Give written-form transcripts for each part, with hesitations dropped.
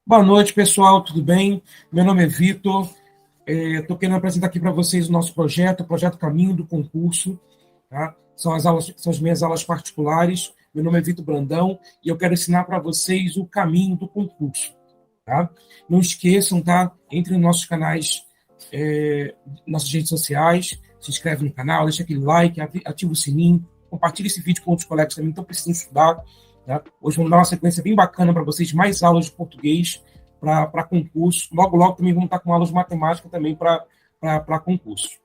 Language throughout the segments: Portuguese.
Boa noite, pessoal, tudo bem? Meu nome é Vitor. Estou querendo apresentar aqui para vocês o nosso projeto, o projeto Caminho do Concurso. Tá? São as minhas aulas particulares. Meu nome é Vitor Brandão e eu quero ensinar para vocês o caminho do concurso. Tá? Não esqueçam, tá? Entre nos nossos canais, nossas redes sociais, se inscreve no canal, deixa aquele like, ativa o sininho, compartilha esse vídeo com outros colegas também que estão precisando estudar. Tá? Hoje vamos dar uma sequência bem bacana para vocês, mais aulas de português para concurso. Logo, logo também vamos estar com aulas de matemática também para concurso.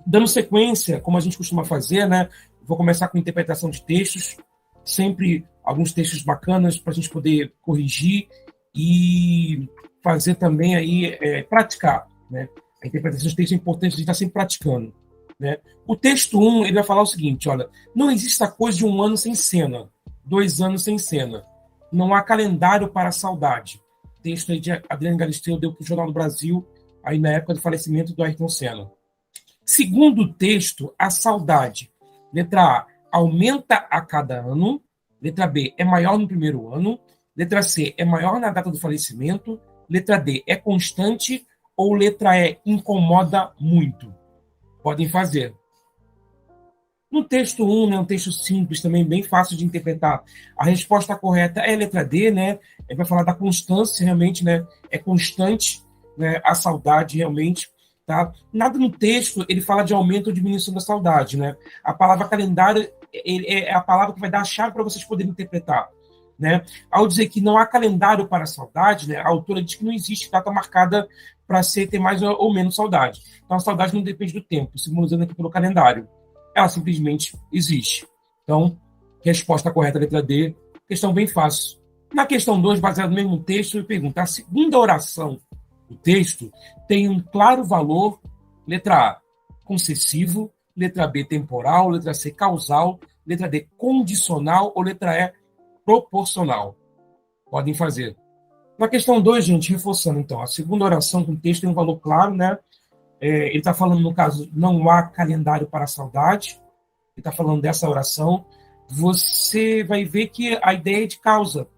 Dando sequência, como a gente costuma fazer, né? Vou começar com interpretação de textos, sempre alguns textos bacanas para a gente poder corrigir e fazer também aí, praticar, né? A interpretação de texto é importante, a gente está sempre praticando. Né? O texto 1, ele vai falar o seguinte, olha, não existe a coisa de 1 ano sem cena, 2 anos sem cena. Não há calendário para a saudade. Texto aí de Adriano Galisteu deu para o Jornal do Brasil, aí na época do falecimento do Ayrton Senna. Segundo o texto, a saudade. Letra A, aumenta a cada ano. Letra B, é maior no primeiro ano. Letra C, é maior na data do falecimento. Letra D, é constante. Ou letra E, incomoda muito. Podem fazer. No texto 1, né, um texto simples, também bem fácil de interpretar, a resposta correta é a letra D, né? Ele vai falar da constância, realmente, né? É constante, né, a saudade, realmente. Tá? Nada no texto ele fala de aumento ou diminuição da saudade. Né? A palavra calendário é a palavra que vai dar a chave para vocês poderem interpretar. Né? Ao dizer que não há calendário para a saudade, né, a autora diz que não existe data marcada para ter mais ou menos saudade. Então, a saudade não depende do tempo, simbolizando aqui pelo calendário. Ela simplesmente existe. Então, resposta correta, letra D. Questão bem fácil. Na questão 2, baseado no mesmo texto, ele pergunta: a segunda oração do texto tem um claro valor, letra A, concessivo, letra B, temporal, letra C, causal, letra D, condicional ou letra E, proporcional. Podem fazer. Na questão 2, gente, reforçando então, a segunda oração com texto tem um valor claro, né? Ele está falando, no caso, não há calendário para a saudade. Ele está falando dessa oração. Você vai ver que a ideia é de causa.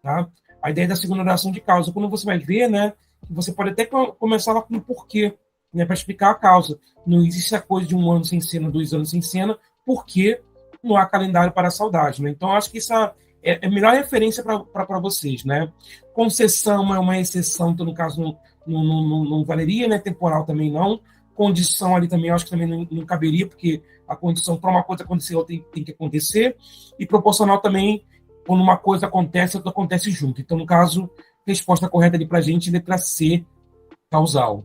Tá? A ideia da segunda oração de causa. Quando você vai ver, né, você pode até começar lá com o porquê, né, para explicar a causa. Não existe a coisa de 1 ano sem cena, 2 anos sem cena, porque não há calendário para a saudade. Né? Então, acho que essa é a melhor referência para vocês. Né? Concessão é uma exceção, então, no caso, não valeria, né? Temporal também não. Condição ali também, eu acho que também não caberia, porque a condição para uma coisa acontecer, ela tem que acontecer. E proporcional também, quando uma coisa acontece, outra acontece junto. Então, no caso, resposta correta ali para a gente, letra C, causal.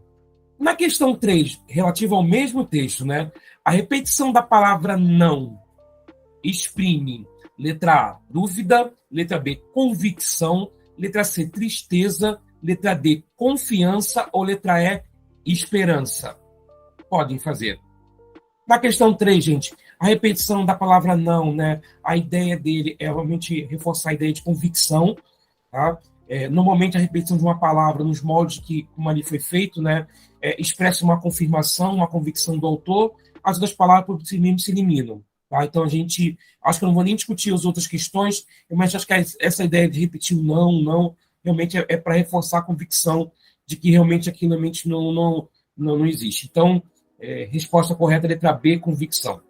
Na questão 3, relativa ao mesmo texto, né? A repetição da palavra não exprime, letra A, dúvida, letra B, convicção, letra C, tristeza, letra D, confiança ou letra E, esperança. Podem fazer. Na questão 3, gente, a repetição da palavra não, né? A ideia dele é realmente reforçar a ideia de convicção, tá? Normalmente a repetição de uma palavra nos moldes que, como ali foi feito, né, expressa uma confirmação, uma convicção do autor, as outras palavras por si mesmo se eliminam. Tá? Então a gente, acho que eu não vou nem discutir as outras questões, mas acho que essa ideia de repetir o não, realmente é para reforçar a convicção de que realmente aquilo realmente não existe. Então, resposta correta, letra B, convicção.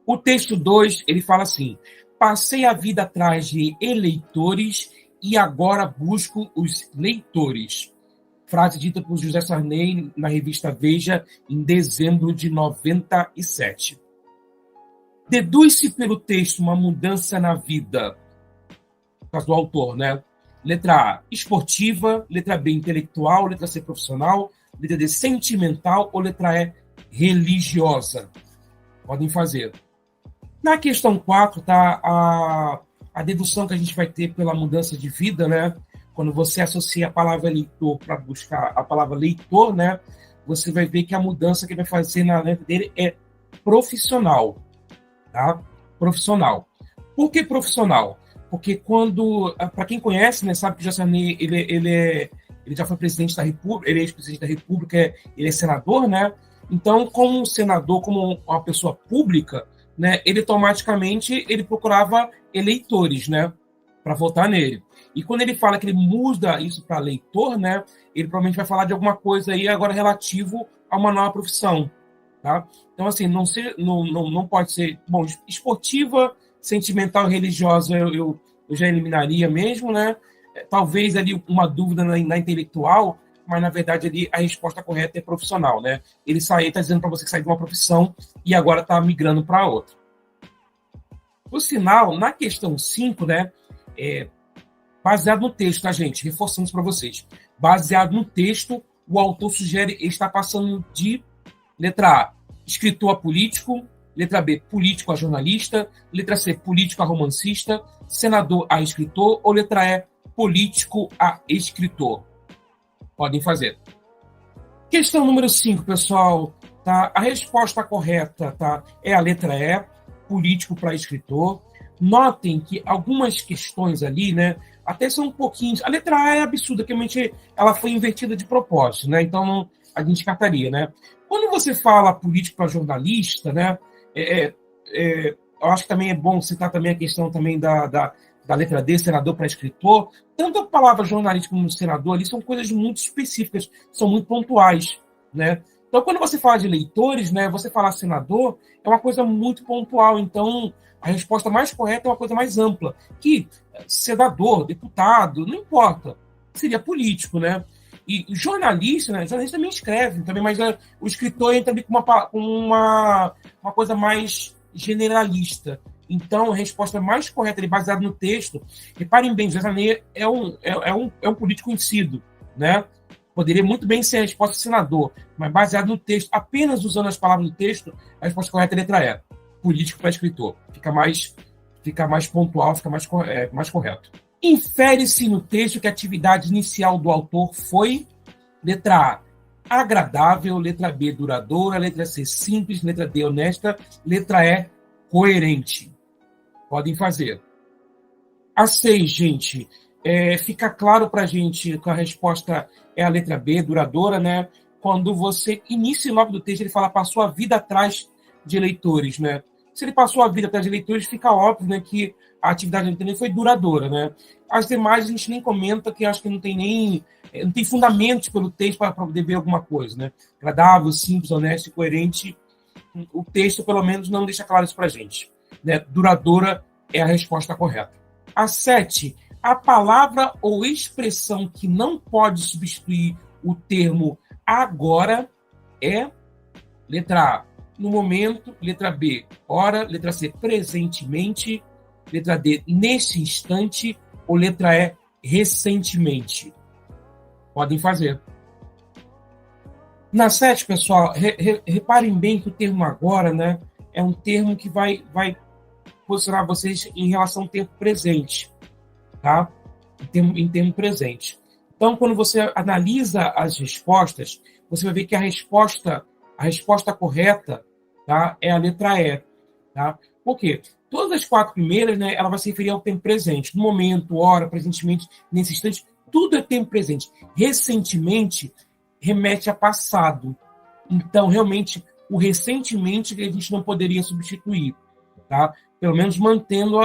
O texto 2, ele fala assim: passei a vida atrás de eleitores e agora busco os leitores. Frase dita por José Sarney na revista Veja em dezembro de 97. Deduz-se pelo texto uma mudança na vida, no caso do autor, né? Letra A, esportiva, letra B, intelectual, letra C, profissional, letra D, sentimental ou letra E, religiosa. Podem fazer. Na questão 4, tá a dedução que a gente vai ter pela mudança de vida, né? Quando você associa a palavra leitor para buscar a palavra leitor, né? Você vai ver que a mudança que vai fazer na letra dele é profissional. Tá? Profissional. Por que profissional? Porque quando, para quem conhece, né, sabe que o Jassani, ele já foi presidente da República, ele é ex-presidente da República, ele é senador, né? Então, como senador, como uma pessoa pública, né, ele automaticamente ele procurava eleitores, né? para votar nele. E quando ele fala que ele muda isso para leitor, né, ele provavelmente vai falar de alguma coisa aí agora relativo a uma nova profissão. Tá? Então, assim, não pode ser... Bom, esportiva, sentimental e religiosa eu já eliminaria mesmo, né? Talvez ali uma dúvida na intelectual, mas, na verdade, ali a resposta correta é profissional, né? Ele está dizendo para você que saiu de uma profissão e agora está migrando para outra. Por sinal, na questão 5, né, baseado no texto, tá, gente? Reforçando isso para vocês. Baseado no texto, o autor sugere estar passando de letra A, escritor a político, letra B, político a jornalista, letra C, político a romancista, senador a escritor, ou letra E, político a escritor. Podem fazer. Questão número 5, pessoal. Tá? A resposta correta, tá, é a letra E, político para escritor. Notem que algumas questões ali, né, até são um pouquinho... A letra A é absurda, porque realmente ela foi invertida de propósito, né? Então a gente descartaria, né? Quando você fala político para jornalista, né, eu acho que também é bom citar também a questão também da letra D, senador para escritor. Tanto a palavra jornalista como senador ali são coisas muito específicas, são muito pontuais, né? Então, quando você fala de eleitores, né, você falar senador é uma coisa muito pontual. Então, a resposta mais correta é uma coisa mais ampla, que senador, deputado, não importa, seria político, né? E jornalista, né? Jornalista também escreve, também, mas o escritor entra ali com uma coisa mais generalista. Então, a resposta mais correta, baseada no texto, reparem bem, José Sarney é um político conhecido, né? Poderia muito bem ser a resposta senador, mas baseado no texto, apenas usando as palavras do texto, a resposta correta é a letra E, político para escritor. Fica mais pontual, fica mais correto. Infere-se no texto que a atividade inicial do autor foi, letra A, agradável, letra B, duradoura, letra C, simples, letra D, honesta, letra E, coerente. Podem fazer. A 6, gente, fica claro para a gente que a resposta é a letra B, duradoura, né? Quando você inicia logo do texto, ele fala passou a vida atrás de leitores, né? Se ele passou a vida atrás de leitores, fica óbvio, né, que a atividade dele foi duradoura, né? As demais a gente nem comenta, que acho que não tem fundamentos pelo texto para poder ver alguma coisa, né? Agradável, simples, honesto e coerente. O texto, pelo menos, não deixa claro isso para a gente, né? Duradoura é a resposta correta. A 7, a palavra ou expressão que não pode substituir o termo agora é, letra A, no momento, letra B, ora, letra C, presentemente, letra D, nesse instante, ou letra E, recentemente. Podem fazer. Na 7, pessoal, reparem bem que o termo agora, né, é um termo que vai posicionar vocês em relação ao tempo presente, tá? Em termo presente. Então, quando você analisa as respostas, você vai ver que a resposta correta, tá, é a letra E, tá? Por quê? Todas as 4 primeiras, né, ela vai se referir ao tempo presente. No momento, hora, presentemente, nesse instante, tudo é tempo presente. Recentemente remete a passado. Então, realmente, o recentemente a gente não poderia substituir, tá? Pelo menos mantendo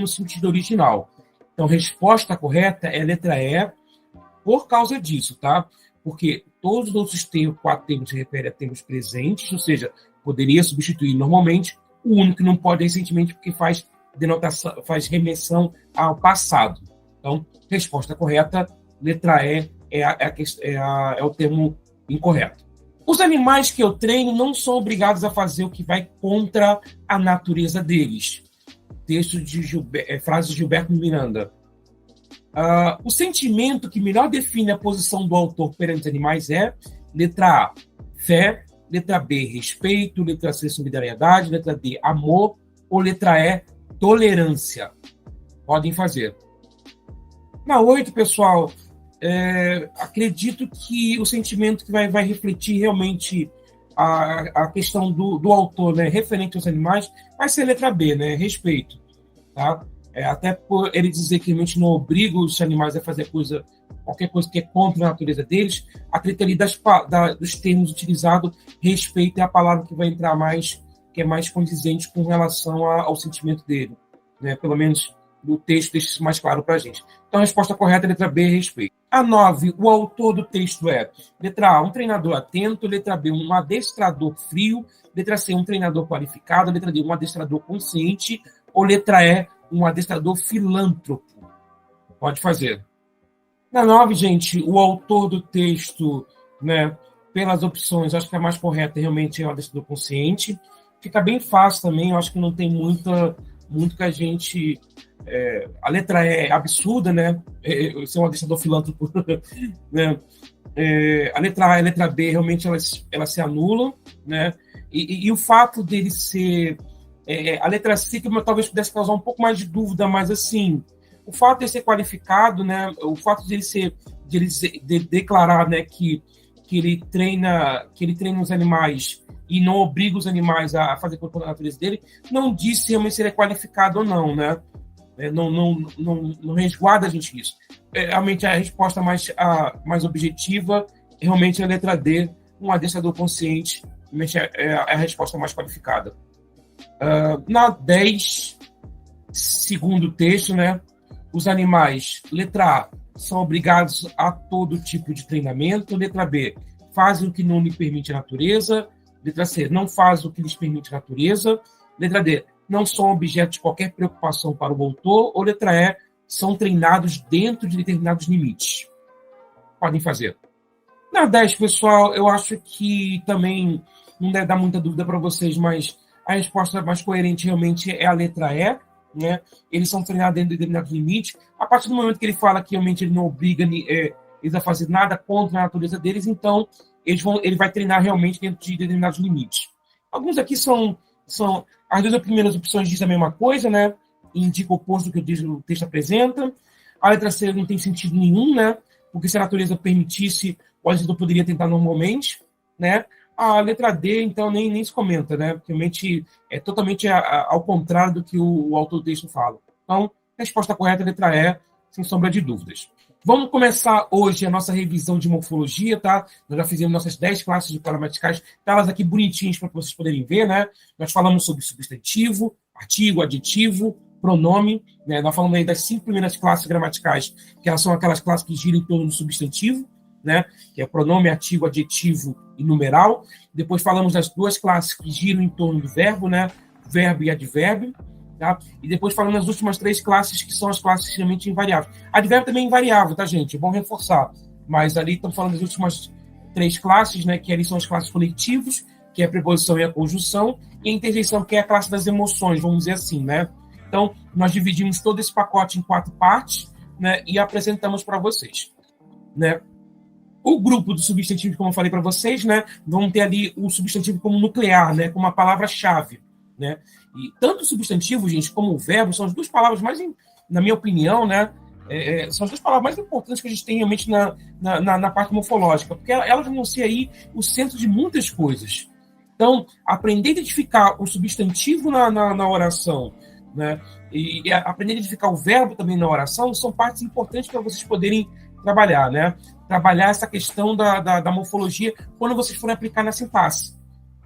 o sentido original. Então, a resposta correta é a letra E, por causa disso, tá? Porque todos os outros 4 termos se referem a termos presentes, ou seja, poderia substituir normalmente, o único que não pode é recentemente, porque faz remessão ao passado. Então, resposta correta, letra E é o termo incorreto. Os animais que eu treino não são obrigados a fazer o que vai contra a natureza deles. Texto de frase de Gilberto Miranda. O sentimento que melhor define a posição do autor perante os animais é, letra A, fé, letra B, respeito, letra C, solidariedade, letra D, amor, ou letra E, tolerância. Podem fazer. Na 8, pessoal, acredito que o sentimento que vai refletir realmente a questão do autor, né, referente aos animais, vai ser a letra B, né, respeito. Tá? Até por ele dizer que realmente não obriga os animais a fazer qualquer coisa que é contra a natureza deles, acredito ali dos termos utilizados, respeito é a palavra que vai entrar mais, que é mais condizente com relação ao sentimento dele. Né? Pelo menos do texto deixa isso mais claro para a gente. Então, a resposta correta é letra B, respeito. A 9, o autor do texto é: letra A, um treinador atento; letra B, um adestrador frio; letra C, um treinador qualificado; letra D, um adestrador consciente; ou letra E, um adestrador filântropo. Pode fazer. Na 9, gente, o autor do texto, né, pelas opções, acho que a mais correta realmente é o adestrador consciente. Fica bem fácil também, eu acho que não tem muito que a gente... a letra E é absurda, né? Ser um adestrador filântropo, né? A letra A e a letra B, realmente, elas se anulam, né? E o fato dele ser... a letra C, que talvez pudesse causar um pouco mais de dúvida, mas, assim, o fato de ele ser qualificado, né? O fato de ele declarar, né, que ele treina os animais e não obriga os animais a fazer controle da natureza dele, não diz realmente se ele é qualificado ou não, né? Não resguarda a gente isso. Realmente a resposta mais objetiva realmente é a letra D, um adestrador consciente, realmente é a resposta mais qualificada. Na 10, segundo texto, né? Os animais, letra A, são obrigados a todo tipo de treinamento. Letra B, fazem o que não lhe permite a natureza. Letra C, não fazem o que lhes permite a natureza. Letra D, não são objeto de qualquer preocupação para o autor. Ou letra E, são treinados dentro de determinados limites. Podem fazer. Na 10, pessoal, eu acho que também não deve dar muita dúvida para vocês, mas a resposta mais coerente realmente é a letra E, né? Eles são treinados dentro de determinados limites. A partir do momento que ele fala que realmente ele não obriga eles a fazer nada contra a natureza deles, então ele vai treinar realmente dentro de determinados limites. Alguns aqui são as duas primeiras opções dizem a mesma coisa, né? Indica o oposto do que o texto apresenta. A letra C não tem sentido nenhum, né? Porque se a natureza permitisse, o adestrador poderia tentar normalmente, né? A letra D, então, nem se comenta, né? Realmente é totalmente ao contrário do que o autor do texto fala. Então, a resposta correta é a letra E, sem sombra de dúvidas. Vamos começar hoje a nossa revisão de morfologia, tá? Nós já fizemos nossas 10 classes de gramaticais, tá elas aqui bonitinhas para vocês poderem ver, né? Nós falamos sobre substantivo, artigo, adjetivo, pronome, né? Nós falamos aí das 5 primeiras classes gramaticais, que elas são aquelas classes que giram em torno do substantivo, né? Que é pronome, artigo, adjetivo e numeral. Depois falamos das 2 classes que giram em torno do verbo, né? Verbo e advérbio. Tá? E depois falando das últimas 3 classes, que são as classes realmente invariáveis. Advérbio também é invariável, tá, gente? É bom reforçar. Mas ali estamos falando das últimas 3 classes, né? Que ali são as classes coletivos, que é a preposição e a conjunção, e a interjeição, que é a classe das emoções, vamos dizer assim, né? Então, nós dividimos todo esse pacote em 4 partes, né? E apresentamos para vocês, né? O grupo do substantivo, como eu falei para vocês, né, vão ter ali o substantivo como nuclear, né, como uma palavra-chave, né? E tanto o substantivo, gente, como o verbo são as 2 palavras mais, na minha opinião, né, são as 2 palavras mais importantes que a gente tem realmente na parte morfológica, porque elas vão ser aí o centro de muitas coisas. Então, aprender a identificar o substantivo na oração, né, e aprender a identificar o verbo também na oração são partes importantes para vocês poderem trabalhar, né? Trabalhar essa questão da morfologia quando vocês forem aplicar na sintaxe.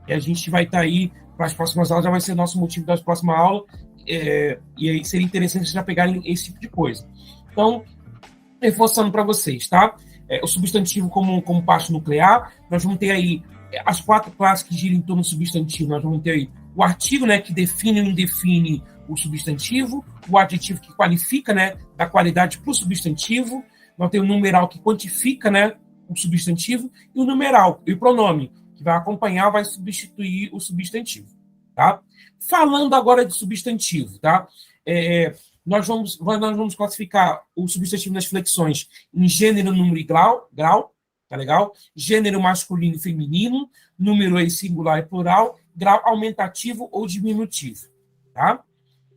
E a gente vai estar aí para as próximas aulas, já vai ser nosso motivo da próxima aula, e aí seria interessante vocês já pegarem esse tipo de coisa. Então, reforçando para vocês, tá? O substantivo como parte nuclear, nós vamos ter aí as 4 classes que giram em torno do substantivo. Nós vamos ter aí o artigo, né, que define ou indefine o substantivo, o adjetivo que qualifica, né, da qualidade para o substantivo. Nós temos o numeral que quantifica, né, o substantivo, e o numeral, e o pronome, que vai acompanhar, vai substituir o substantivo, tá? Falando agora de substantivo, tá? Nós vamos classificar o substantivo nas flexões em gênero, número e grau, tá legal? Gênero masculino e feminino, número é singular e plural, grau aumentativo ou diminutivo, tá?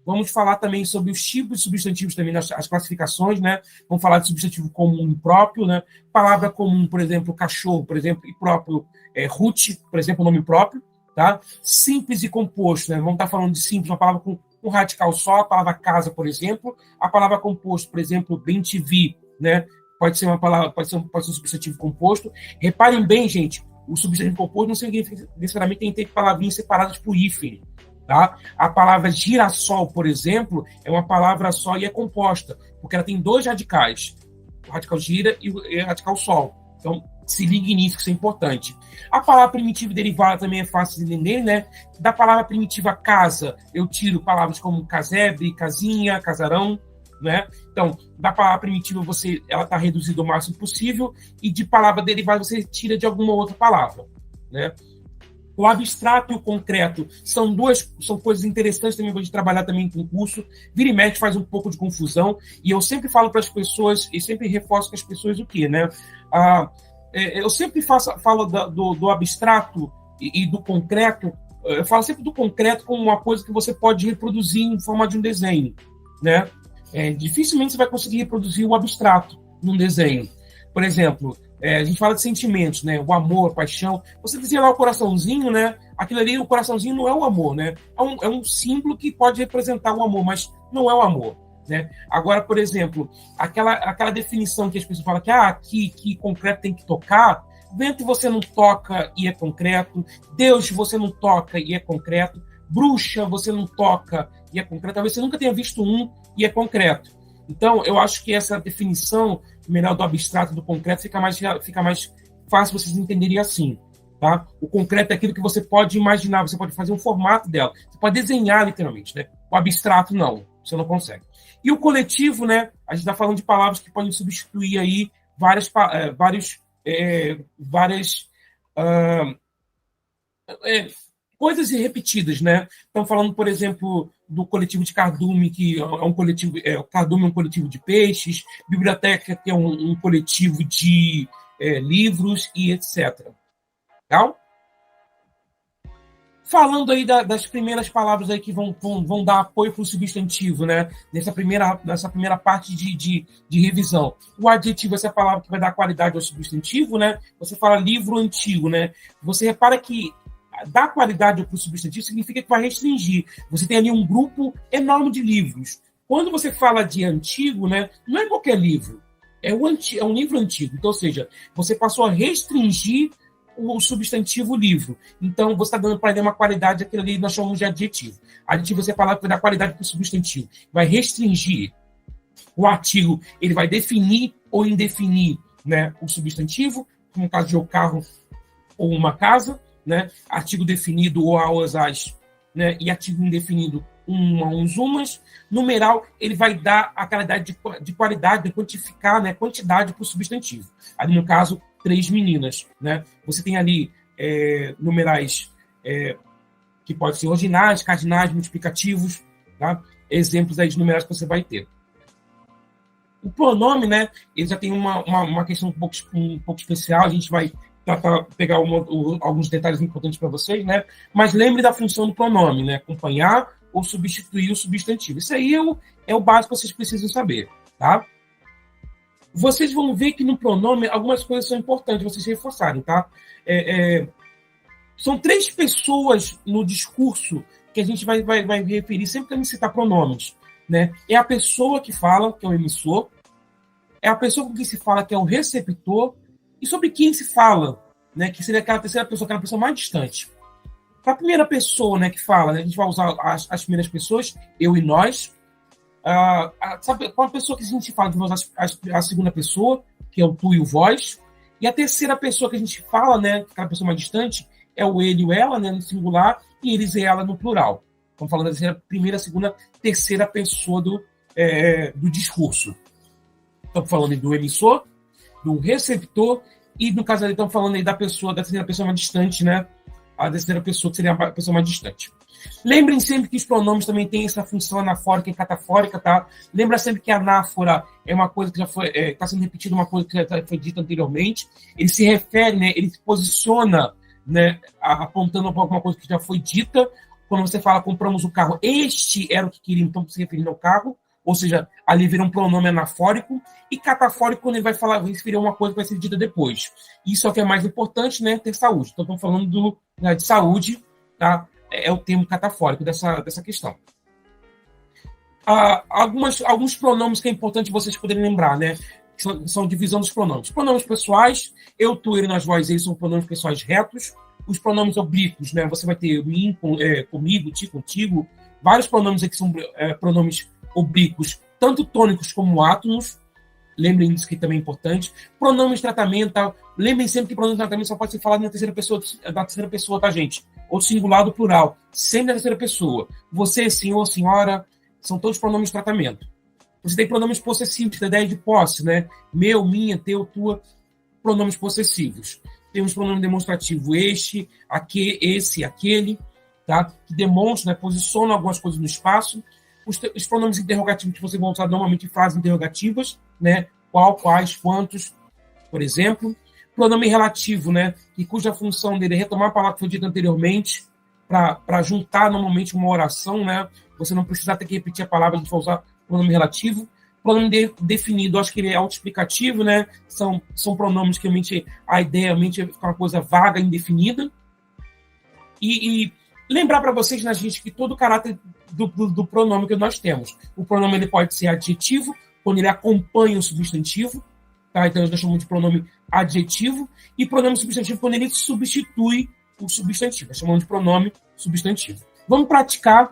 Vamos falar também sobre os tipos de substantivos também, as classificações, né? Vamos falar de substantivo comum e próprio, né? Palavra comum, por exemplo, cachorro, por exemplo, e próprio, root, por exemplo, nome próprio, tá? Simples e composto, né? Vamos estar falando de simples, uma palavra com um radical só, a palavra casa, por exemplo. A palavra composto, por exemplo, bem-te-vi, né? Pode ser uma palavra, pode ser um substantivo composto. Reparem bem, gente, o substantivo composto não significa necessariamente tem que ter palavrinhas separadas por hífen. Tá? A palavra girassol, por exemplo, é uma palavra só e é composta, porque ela tem dois radicais, o radical gira e o radical sol. Então, se ligue nisso, que isso é importante. A palavra primitiva e derivada também é fácil de entender, né? Da palavra primitiva casa, eu tiro palavras como casebre, casinha, casarão, né? Então, da palavra primitiva ela está reduzida o máximo possível, e de palavra derivada você tira de alguma outra palavra, né? O abstrato e o concreto são coisas interessantes também para a gente trabalhar também em concurso. Vira e mexe faz um pouco de confusão, e eu sempre falo para as pessoas, e sempre reforço com as pessoas o quê, né? Eu sempre falo do abstrato e do concreto, eu falo sempre do concreto como uma coisa que você pode reproduzir em forma de um desenho, né? Dificilmente você vai conseguir reproduzir o abstrato num desenho. Por exemplo, a gente fala de sentimentos, né? O amor, a paixão. Você dizia lá o coraçãozinho, né? Aquilo ali, o coraçãozinho não é o amor, né? É um símbolo que pode representar o amor, mas não é o amor, né? Agora, por exemplo, aquela definição que as pessoas falam que concreto tem que tocar, vento você não toca e é concreto, Deus você não toca e é concreto, bruxa você não toca e é concreto, talvez você nunca tenha visto um e é concreto. Então, eu acho que essa definição melhor do abstrato e do concreto fica mais fácil vocês entenderem assim, tá? O concreto é aquilo que você pode imaginar, você pode fazer um formato dela, você pode desenhar literalmente, né? O abstrato não, você não consegue. E o coletivo, né? A gente está falando de palavras que podem substituir aí várias coisas repetidas, né? Estão falando, por exemplo, do coletivo de cardume, que é um coletivo, cardume é um coletivo de peixes, biblioteca, que é um coletivo de livros e etc. Legal? Falando aí das primeiras palavras aí que vão dar apoio para o substantivo, né? Nessa primeira parte de revisão. O adjetivo, essa é a palavra que vai dar qualidade ao substantivo, né? Você fala livro antigo, né? Você repara que dar qualidade para o substantivo significa que vai restringir. Você tem ali um grupo enorme de livros. Quando você fala de antigo, né, não é qualquer livro, é um livro antigo. Então, ou seja, você passou a restringir o substantivo livro. Então, você está dando para ele uma qualidade, aquilo ali nós chamamos de adjetivo. Adjetivo, você fala que vai dar qualidade para o substantivo. Vai restringir. O artigo, ele vai definir ou indefinir, né, o substantivo, como no caso de um carro ou uma casa, né? Artigo definido ou as, né? E artigo indefinido uns, umas. Numeral, ele vai dar a qualidade de qualidade, de quantificar, né? Quantidade para o substantivo. Ali, no caso, 3 meninas, né? Você tem ali numerais que podem ser ordinais, cardinais, multiplicativos, tá? Exemplos aí de numerais que você vai ter. O pronome, né? Ele já tem uma questão um pouco especial, a gente vai pegar alguns detalhes importantes para vocês, né? Mas lembre da função do pronome, né? Acompanhar ou substituir o substantivo. Isso aí é o básico que vocês precisam saber, tá? Vocês vão ver que no pronome algumas coisas são importantes vocês reforçarem, tá? São 3 pessoas no discurso que a gente vai referir sempre que a gente citar pronomes, né? É a pessoa que fala, que é o emissor, é a pessoa com quem se fala, que é o receptor, e sobre quem se fala, né, que seria aquela terceira pessoa, aquela pessoa mais distante. Para a primeira pessoa, né, que fala, né, a gente vai usar as primeiras pessoas, eu e nós. Sabe, com a pessoa que a gente fala, a gente vai usar a segunda pessoa, que é o tu e o vós. E a terceira pessoa que a gente fala, né, aquela pessoa mais distante, é o ele e o ela, né, no singular, e eles e ela no plural. Estamos falando da primeira, segunda, terceira pessoa do discurso. Estamos falando do emissor, do receptor, e no caso ali estamos falando aí da terceira pessoa mais distante, né? A terceira pessoa que seria a pessoa mais distante. Lembrem sempre que os pronomes também têm essa função anafórica e catafórica, tá? Lembra sempre que a anáfora é uma coisa que já foi, está sendo repetida, uma coisa que já foi dita anteriormente. Ele se refere, né? Ele se posiciona, né? Apontando para alguma coisa que já foi dita. Quando você fala compramos o carro, este era o que queria, então se referindo ao carro. Ou seja, ali vira um pronome anafórico, e catafórico quando ele vai se referir a uma coisa que vai ser dita depois. Isso é o que é mais importante, né? Ter saúde. Então, estamos falando de saúde, tá? É o termo catafórico dessa questão. Alguns pronomes que é importante vocês poderem lembrar, né? São divisão dos pronomes. Pronomes pessoais, eu, tu, ele, nós, vós, eles são pronomes pessoais retos, os pronomes oblíquos, né? Você vai ter mim, comigo, ti, contigo, vários pronomes aqui são pronomes oblíquos, tanto tônicos como átonos. Lembrem disso que também é importante. Pronomes de tratamento, tá? Lembrem sempre que pronome de tratamento só pode ser falado na terceira pessoa, da terceira pessoa, tá, gente? Ou singular do plural. Sempre na terceira pessoa. Você, senhor, senhora, são todos pronomes de tratamento. Você tem pronomes possessivos, da ideia de posse, né? Meu, minha, teu, tua. Pronomes possessivos. Temos pronome demonstrativo este, aquele, esse, aquele, tá? Que demonstram, né? Posicionam algumas coisas no espaço. Os pronomes interrogativos que você vai usar normalmente em frases interrogativas, né? Qual, quais, quantos, por exemplo. Pronome relativo, né? E cuja função dele é retomar a palavra que foi dita anteriormente para juntar normalmente uma oração, né? Você não precisa ter que repetir a palavra, a gente vai usar pronome relativo. Pronome definido, acho que ele é autoexplicativo, né? São pronomes que realmente a ideia realmente é ficar uma coisa vaga, indefinida. E lembrar para vocês, né, gente, que todo o caráter do pronome que nós temos. O pronome ele pode ser adjetivo, quando ele acompanha o substantivo, tá? Então nós chamamos de pronome adjetivo, e pronome substantivo quando ele substitui o substantivo. Nós chamamos de pronome substantivo. Vamos praticar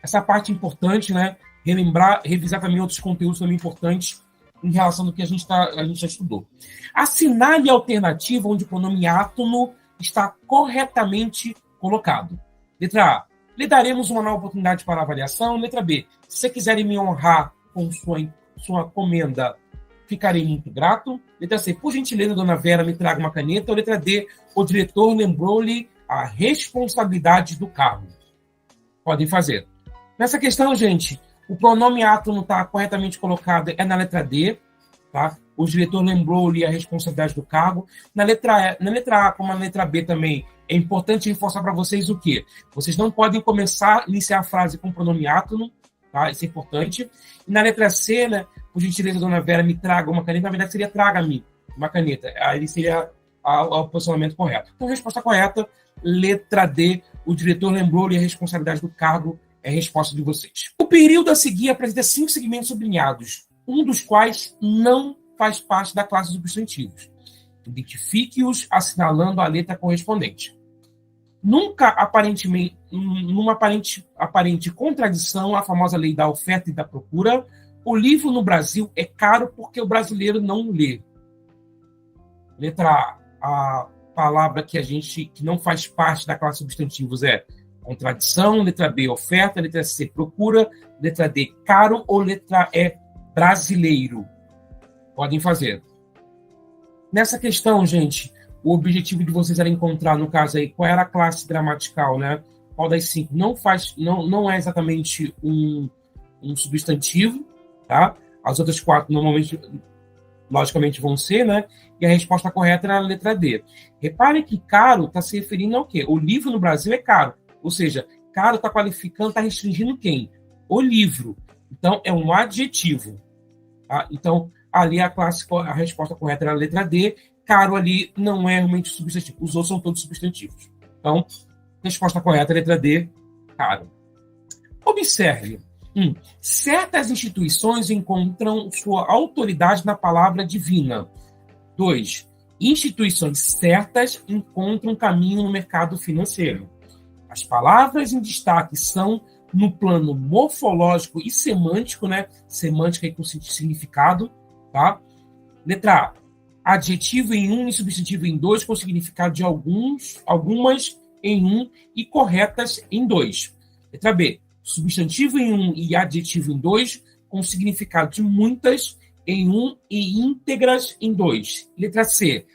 essa parte importante, né? Relembrar, revisar também outros conteúdos também importantes em relação ao que a gente já estudou. Assinale a alternativa onde o pronome átono está corretamente colocado. Letra A. Lhe daremos uma nova oportunidade para avaliação. Letra B. Se você quiserem me honrar com sua comenda, ficarei muito grato. Letra C. Por gentileza, dona Vera, me traga uma caneta. Ou letra D. O diretor lembrou-lhe a responsabilidade do cargo. Podem fazer. Nessa questão, gente, o pronome átono está corretamente colocado é na letra D. Tá? O diretor lembrou-lhe a responsabilidade do cargo. Na letra A, como na letra B também, é importante reforçar para vocês o quê? Vocês não podem iniciar a frase com pronome átono, tá? Isso é importante. E na letra C, né, por gentileza, dona Vera, me traga uma caneta. Na verdade, seria traga-me uma caneta. Aí seria o posicionamento correto. Então, resposta correta, letra D, o diretor lembrou-lhe a responsabilidade do cargo, é a resposta de vocês. O período a seguir apresenta 5 segmentos sublinhados, um dos quais não faz parte da classe de substantivos. Identifique-os assinalando a letra correspondente. Nunca numa aparente contradição à famosa lei da oferta e da procura, o livro no Brasil é caro porque o brasileiro não lê. Letra A, a palavra que não faz parte da classe de substantivos é contradição, letra B, oferta, letra C, procura, letra D, caro ou letra E, brasileiro. Podem fazer. Nessa questão, gente, o objetivo de vocês era encontrar, no caso aí, qual era a classe gramatical, né? Qual das 5 não é exatamente um substantivo, tá? As outras 4 normalmente, logicamente, vão ser, né? E a resposta correta era a letra D. Repare que caro está se referindo ao quê? O livro no Brasil é caro. Ou seja, caro está qualificando, está restringindo quem? O livro. Então, é um adjetivo. Tá? Então, ali a resposta correta era a letra D. Caro ali não é realmente substantivo. Os outros são todos substantivos. Então, resposta correta, letra D, caro. Observe. Certas instituições encontram sua autoridade na palavra divina. 2. Instituições certas encontram caminho no mercado financeiro. As palavras em destaque são no plano morfológico e semântico, né? Semântica aí com significado, tá? Letra A. Adjetivo em 1 e substantivo em 2, com significado de algumas em 1 e corretas em 2. Letra B. Substantivo em 1 e adjetivo em 2, com significado de muitas em 1 e íntegras em 2. Letra C.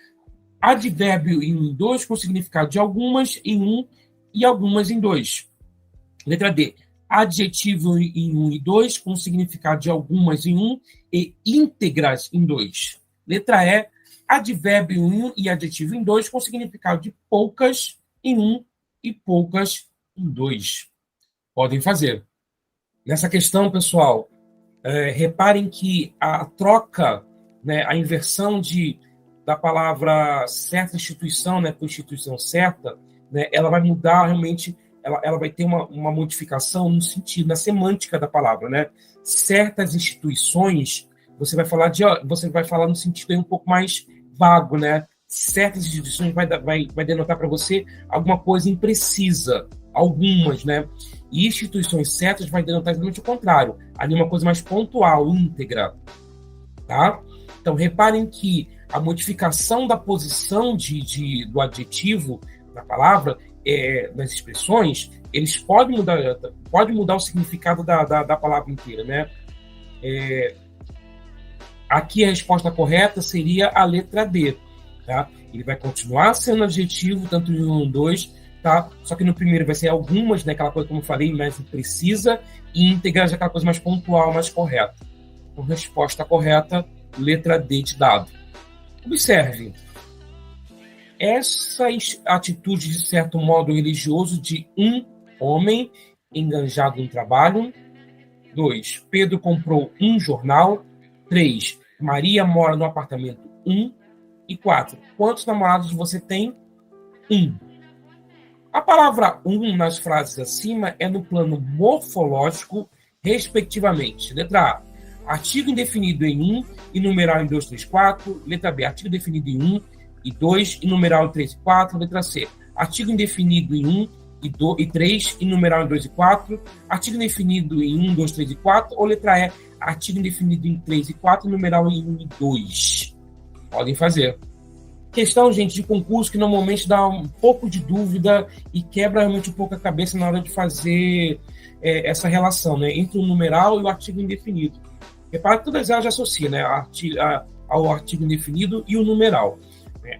Advérbio em 1 e 2, com significado de algumas em 1 e algumas em 2. Letra D. Adjetivo em 1 e 2, com significado de algumas em 1 e íntegras em 2. Letra E. Advérbio em 1 e adjetivo em 2, com significado de poucas em 1 e poucas em 2. Podem fazer. Nessa questão, pessoal, reparem que a troca, né, a inversão da palavra certa instituição, né, por instituição certa, né, ela vai mudar realmente, ela vai ter uma modificação no sentido, na semântica da palavra, né? Certas instituições, você vai falar no sentido aí um pouco mais vago, né? certas instituições vai denotar para você alguma coisa imprecisa, algumas, né? E instituições certas vai denotar exatamente o contrário, ali uma coisa mais pontual, íntegra, tá? Então, reparem que a modificação da posição do adjetivo na palavra, nas expressões, eles podem mudar o significado da palavra inteira, né? Aqui a resposta correta seria a letra D, tá? Ele vai continuar sendo adjetivo, tanto em 1 e 2, tá? Só que no primeiro vai ser algumas, né? Aquela coisa, como eu falei, mais precisa, e íntegra, já aquela coisa mais pontual, mais correta. Então, resposta correta, letra D de dado. Observe, essa atitude, de certo modo, religioso de um homem enganjado no trabalho. 2. Pedro comprou um jornal. 3. Maria mora no apartamento 1. E 4. Quantos namorados você tem? 1. A palavra 1 nas frases acima é no plano morfológico, respectivamente. Letra A, artigo indefinido em 1 e numeral em 2, 3, 4. Letra B, artigo definido em 1 e 2 e numeral em 3 e 4. Letra C, artigo indefinido em 1 e 3 e numeral em 2 e 4. Artigo indefinido em 1, 2, 3 e 4. Ou letra E, artigo indefinido em 3 e 4 e numeral em 1 e 2. Podem fazer. Questão, gente, de concurso que normalmente dá um pouco de dúvida e quebra realmente um pouco a cabeça na hora de fazer essa relação, né, entre o numeral e o artigo indefinido. Repara que todas elas já associam, né, ao artigo indefinido e o numeral.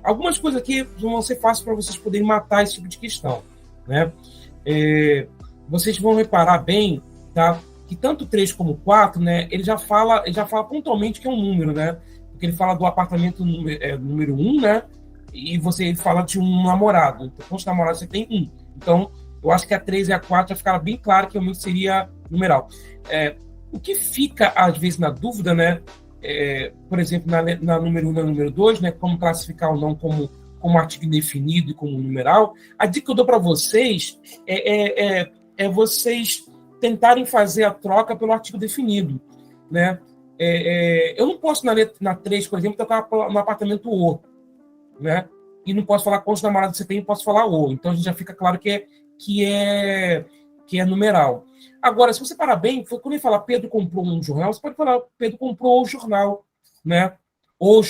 Algumas coisas aqui vão ser fáceis para vocês poderem matar esse tipo de questão, né? Vocês vão reparar bem, tá, que tanto 3 como 4, né, ele já fala pontualmente que é um número, né? Porque ele fala do apartamento número 1, né? E ele fala de um namorado. Então, quantos namorados você tem? 1. Então, eu acho que a 3 e a 4 já ficaram bem claro que realmente seria numeral. O que fica, às vezes, na dúvida, né? Por exemplo, na número 1 e na número 2, né? Como classificar ou não como artigo indefinido e como numeral. A dica que eu dou para vocês é vocês tentarem fazer a troca pelo artigo definido, né? Eu não posso, na 3, por exemplo, estar no apartamento O, né? E não posso falar quantos namorados você tem, posso falar O. Então, a gente já fica claro que é numeral. Agora, se você parar bem, quando ele fala Pedro comprou um jornal, você pode falar Pedro comprou o jornal, né? Ou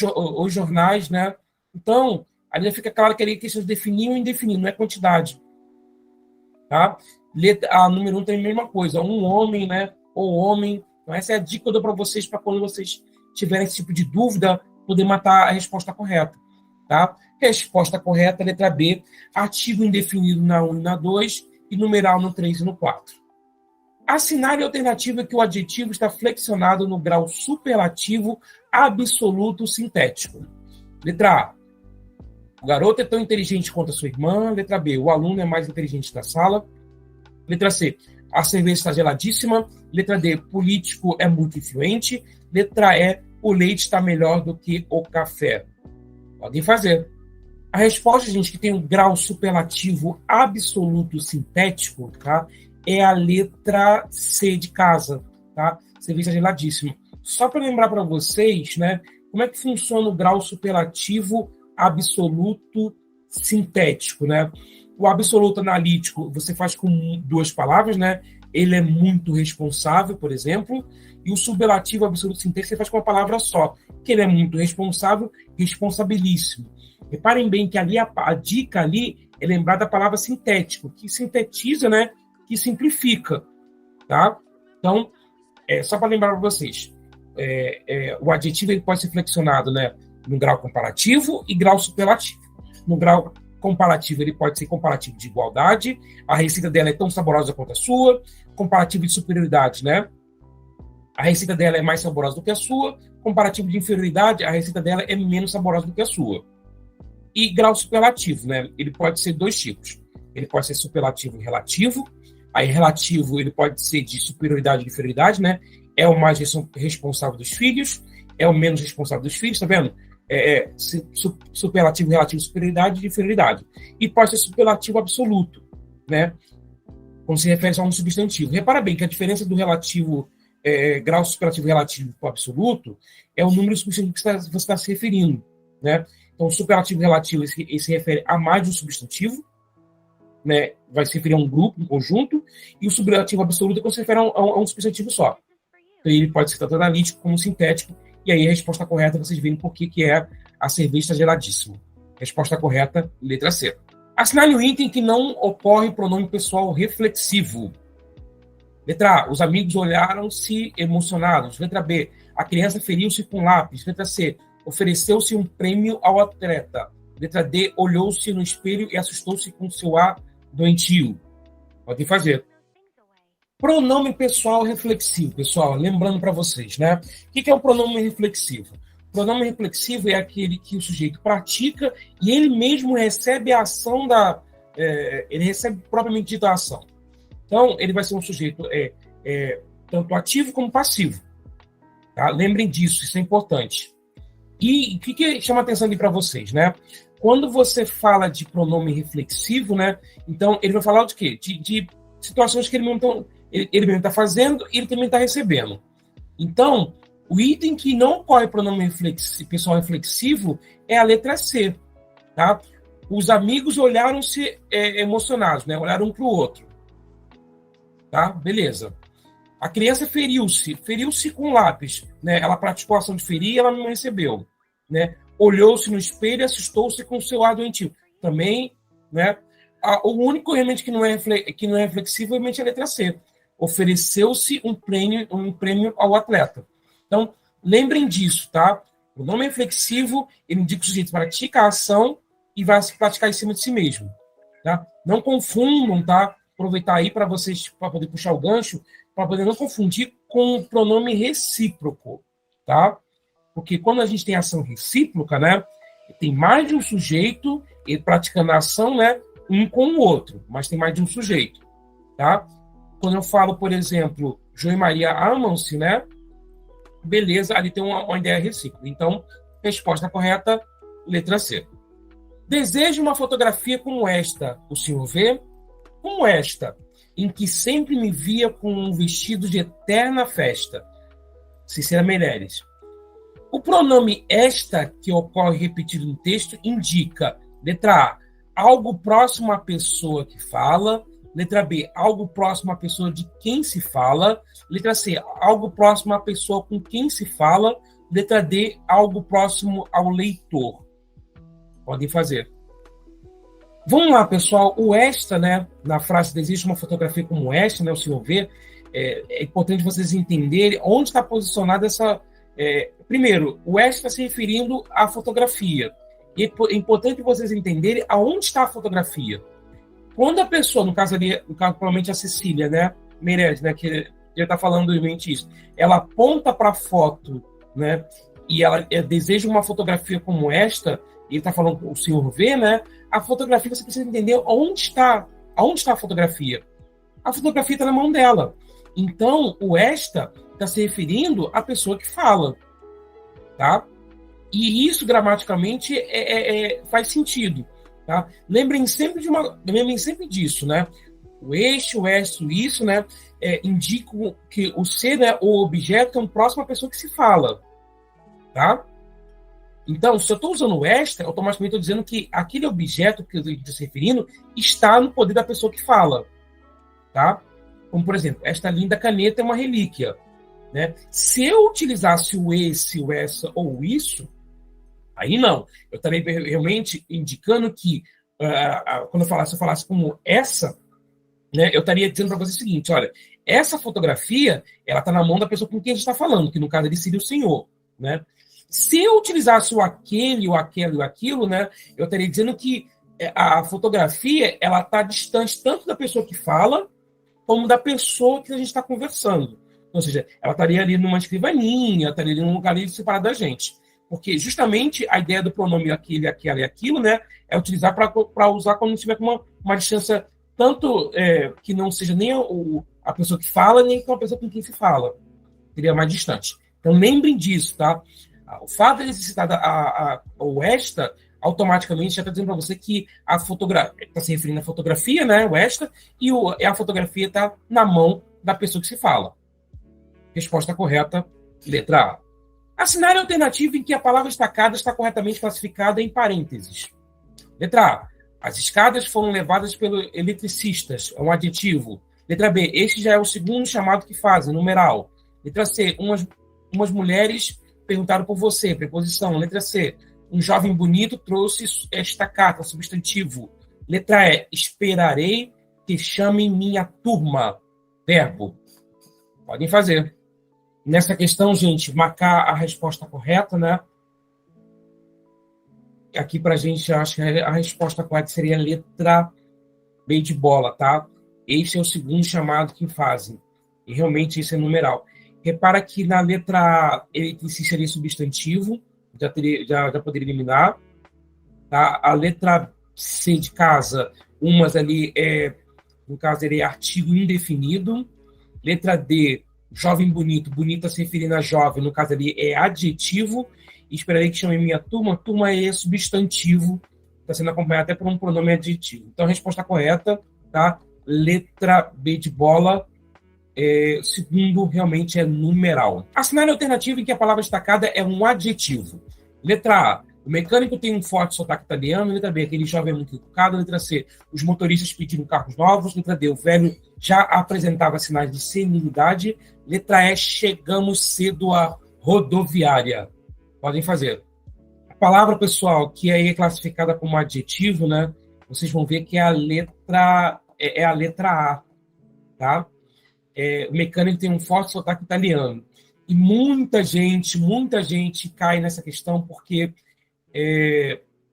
jornais, né? Então, ali já fica claro que ali é questão de definir ou indefinir, não é quantidade. Tá? A número 1 tem a mesma coisa, um homem, né? Ou homem. Então, essa é a dica que eu dou para vocês, para quando vocês tiverem esse tipo de dúvida, poder matar a resposta correta. Tá? Resposta correta, letra B, artigo indefinido na 1 e na 2, e numeral no 3 e no 4. Assinale a alternativa que o adjetivo está flexionado no grau superlativo absoluto sintético. Letra A, o garoto é tão inteligente quanto a sua irmã. Letra B, o aluno é mais inteligente da sala. Letra C, a cerveja está geladíssima. Letra D, político é muito influente. Letra E, o leite está melhor do que o café. Podem fazer. A resposta, gente, que tem um grau superlativo absoluto sintético, tá? É a letra C de casa, tá? Cerveja geladíssima. Só para lembrar para vocês, né, como é que funciona o grau superlativo absoluto sintético, né? O absoluto analítico você faz com 2 palavras, né? Ele é muito responsável, por exemplo, e o superlativo absoluto sintético você faz com uma palavra só, que ele é muito responsável, responsabilíssimo. Reparem bem que ali a dica ali é lembrar da palavra sintético, que sintetiza, né? Que simplifica, tá? Então, só para lembrar para vocês, o adjetivo ele pode ser flexionado, né, no grau comparativo e grau superlativo. No grau comparativo, ele pode ser comparativo de igualdade, a receita dela é tão saborosa quanto a sua. Comparativo de superioridade, né? A receita dela é mais saborosa do que a sua. Comparativo de inferioridade, a receita dela é menos saborosa do que a sua. E grau superlativo, né? Ele pode ser 2 tipos. Ele pode ser superlativo relativo. Aí relativo, ele pode ser de superioridade e inferioridade, né? É o mais responsável dos filhos, é o menos responsável dos filhos, tá vendo? Superlativo, relativo, superioridade e inferioridade. E pode ser superlativo absoluto, né? Quando se refere a um substantivo. Repara bem que a diferença do relativo, grau superlativo relativo para o absoluto, é o número de substantivo que você está se referindo, né? Então, o superlativo relativo ele se refere a mais de um substantivo, né? Vai se referir a um grupo, um conjunto, e o superlativo absoluto se refere a um substantivo só. Então, ele pode ser tanto analítico como sintético, e aí a resposta correta, vocês veem por que é a cerveja geladíssima. Resposta correta, letra C. Assinale o item que não ocorre pronome pessoal reflexivo. Letra A, os amigos olharam-se emocionados. Letra B, a criança feriu-se com lápis. Letra C, ofereceu-se um prêmio ao atleta. Letra D, olhou-se no espelho e assustou-se com seu ar doentio. Podem fazer. Pronome pessoal reflexivo, pessoal, lembrando para vocês, né? O que é um pronome reflexivo? O pronome reflexivo é aquele que o sujeito pratica e ele mesmo recebe a ação ele recebe propriamente dita a ação. Então, ele vai ser um sujeito tanto ativo como passivo. Tá? Lembrem disso, isso é importante. E o que chama atenção ali para vocês, né? Quando você fala de pronome reflexivo, né? Então, ele vai falar de quê? De situações que ele mesmo está fazendo e ele também está recebendo. Então, o item que não ocorre pronome pessoal reflexivo é a letra C. Tá? Os amigos olharam-se emocionados, né? Olharam um para o outro. Tá? Beleza. A criança feriu-se com lápis, né? Ela praticou a ação de ferir e ela não recebeu, né? Olhou-se no espelho e assustou-se com o seu ar doentio. Também, né? O único realmente que não é reflexivo é realmente a letra C. Ofereceu-se um prêmio ao atleta. Então, lembrem disso, tá? O nome reflexivo, ele indica que o sujeito pratica a ação e vai se praticar em cima de si mesmo, tá? Não confundam, tá? Aproveitar aí para vocês, para poder puxar o gancho, para poder não confundir com o pronome recíproco, tá? Porque quando a gente tem ação recíproca, né? Tem mais de um sujeito praticando a ação, né? Um com o outro, mas tem mais de um sujeito, tá? Quando eu falo, por exemplo, João e Maria amam-se, né? Beleza, ali tem uma ideia recíproca. Então, resposta correta, letra C. Desejo uma fotografia como esta, o senhor vê? Como esta, em que sempre me via com um vestido de eterna festa. Cecília Meirelles. O pronome esta, que ocorre repetido no texto, indica, letra A, algo próximo à pessoa que fala. Letra B, algo próximo à pessoa de quem se fala. Letra C, algo próximo à pessoa com quem se fala. Letra D, algo próximo ao leitor. Podem fazer. Vamos lá, pessoal. O esta, né, na frase desejo uma fotografia como esta, né, o senhor vê, é importante vocês entenderem onde está posicionada essa... primeiro, o esta está se referindo à fotografia. E é importante vocês entenderem aonde está a fotografia. Quando a pessoa, no caso provavelmente a Cecília, né, Meirelles, né, que ele está falando realmente isso, ela aponta para a foto, né, e ela deseja uma fotografia como esta, e ele está falando, o senhor vê, né, a fotografia, você precisa entender aonde está a fotografia. A fotografia está na mão dela. Então, o esta está se referindo à pessoa que fala, tá? E isso, gramaticalmente, faz sentido. Tá? Lembrem sempre disso, né? O eixo, o esta, o isso, né? Indicam que o ser, né, o objeto, é um próximo à pessoa que se fala. Tá? Então, se eu estou usando o esta, automaticamente estou dizendo que aquele objeto que eu estou se referindo está no poder da pessoa que fala. Tá? Como, por exemplo, esta linda caneta é uma relíquia. Né? Se eu utilizasse o esse, o essa ou o isso, aí não. Eu estaria realmente indicando que, quando se eu falasse como essa, né, eu estaria dizendo para você o seguinte, olha, essa fotografia, ela está na mão da pessoa com quem a gente está falando, que no caso ele seria o senhor. Né? Se eu utilizasse o aquele, o aquele e o aquilo, né, eu estaria dizendo que a fotografia ela está distante tanto da pessoa que fala, como da pessoa que a gente está conversando. Ou seja, ela estaria ali numa escrivaninha, estaria ali num lugar ali separado da gente. Porque justamente a ideia do pronome aquele, aquela e aquilo, né, é utilizar para usar quando tiver com uma distância tanto que não seja nem a pessoa que fala, nem com a pessoa com quem se fala. Seria mais distante. Então lembrem disso, tá? O fato de necessitar o esta, automaticamente já está dizendo para você que a fotografia está se referindo à fotografia, né, o esta, e a fotografia está na mão da pessoa que se fala. Resposta correta, letra A. Assinar a alternativa em que a palavra destacada está corretamente classificada em parênteses. Letra A. As escadas foram levadas pelos eletricistas. É um adjetivo. Letra B. Este já é o segundo chamado que fazem, numeral. Letra C. Umas mulheres perguntaram por você, preposição. Letra C. Um jovem bonito trouxe esta carta, substantivo. Letra E. Esperarei que chamem minha turma. Verbo. Podem fazer. Nessa questão, gente, marcar a resposta correta, né? Aqui para a gente, acho que a resposta correta seria a letra B de bola, tá? Este é o segundo chamado que fazem. E realmente isso é numeral. Repara que na letra A, eletricista seria substantivo, já poderia eliminar. Tá? A letra C de casa, umas ali, no caso, seria artigo indefinido. Letra D, jovem bonito, bonita se referindo a jovem, no caso ali é adjetivo. E esperarei que chame minha turma. Turma é substantivo, está sendo acompanhado até por um pronome adjetivo. Então, a resposta correta, tá? Letra B de bola, segundo realmente é numeral. Assinar a alternativa em que a palavra destacada é um adjetivo. Letra A, o mecânico tem um forte sotaque italiano. Letra B, aquele jovem é muito educado. Letra C, os motoristas pediram carros novos. Letra D, o velho já apresentava sinais de senilidade. Letra E, chegamos cedo à rodoviária. Podem fazer. A palavra, pessoal, que aí é classificada como adjetivo, né? Vocês vão ver que é a letra A, tá? O mecânico tem um forte sotaque italiano. E muita gente cai nessa questão porque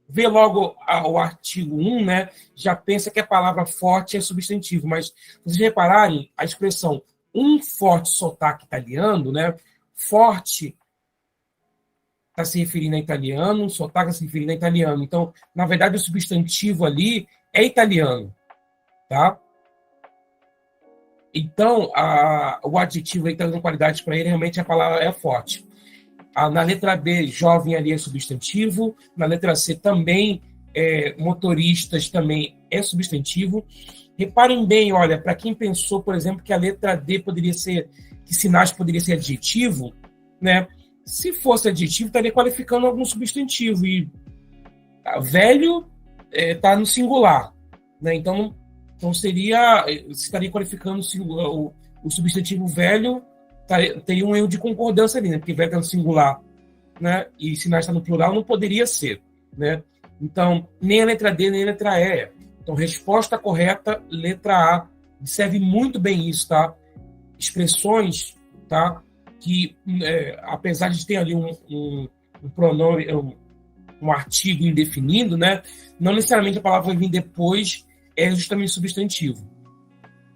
vê logo o artigo 1, né? Já pensa que a palavra forte é substantivo, mas se vocês repararem, a expressão um forte sotaque italiano, né? Forte está se referindo a italiano, sotaque está se referindo a italiano. Então, na verdade, o substantivo ali é italiano, tá? Então, o adjetivo aí está dando qualidade para ele, realmente a palavra é forte. Na letra B, jovem ali é substantivo. Na letra C também, motoristas também é substantivo. Reparem bem, olha, para quem pensou, por exemplo, que a letra D poderia ser, que sinais poderia ser adjetivo, né? Se fosse adjetivo, estaria qualificando algum substantivo. E velho está no singular, né? Então estaria qualificando o substantivo velho, teria um erro de concordância ali, né? Porque velho está no singular, né? E sinais está no plural, não poderia ser, né? Então, nem a letra D, nem a letra E. Então, resposta correta, letra A. Observe muito bem isso, tá? Expressões, tá? Que, apesar de ter ali um pronome, um artigo indefinido, né? Não necessariamente a palavra vai vir depois, é justamente substantivo.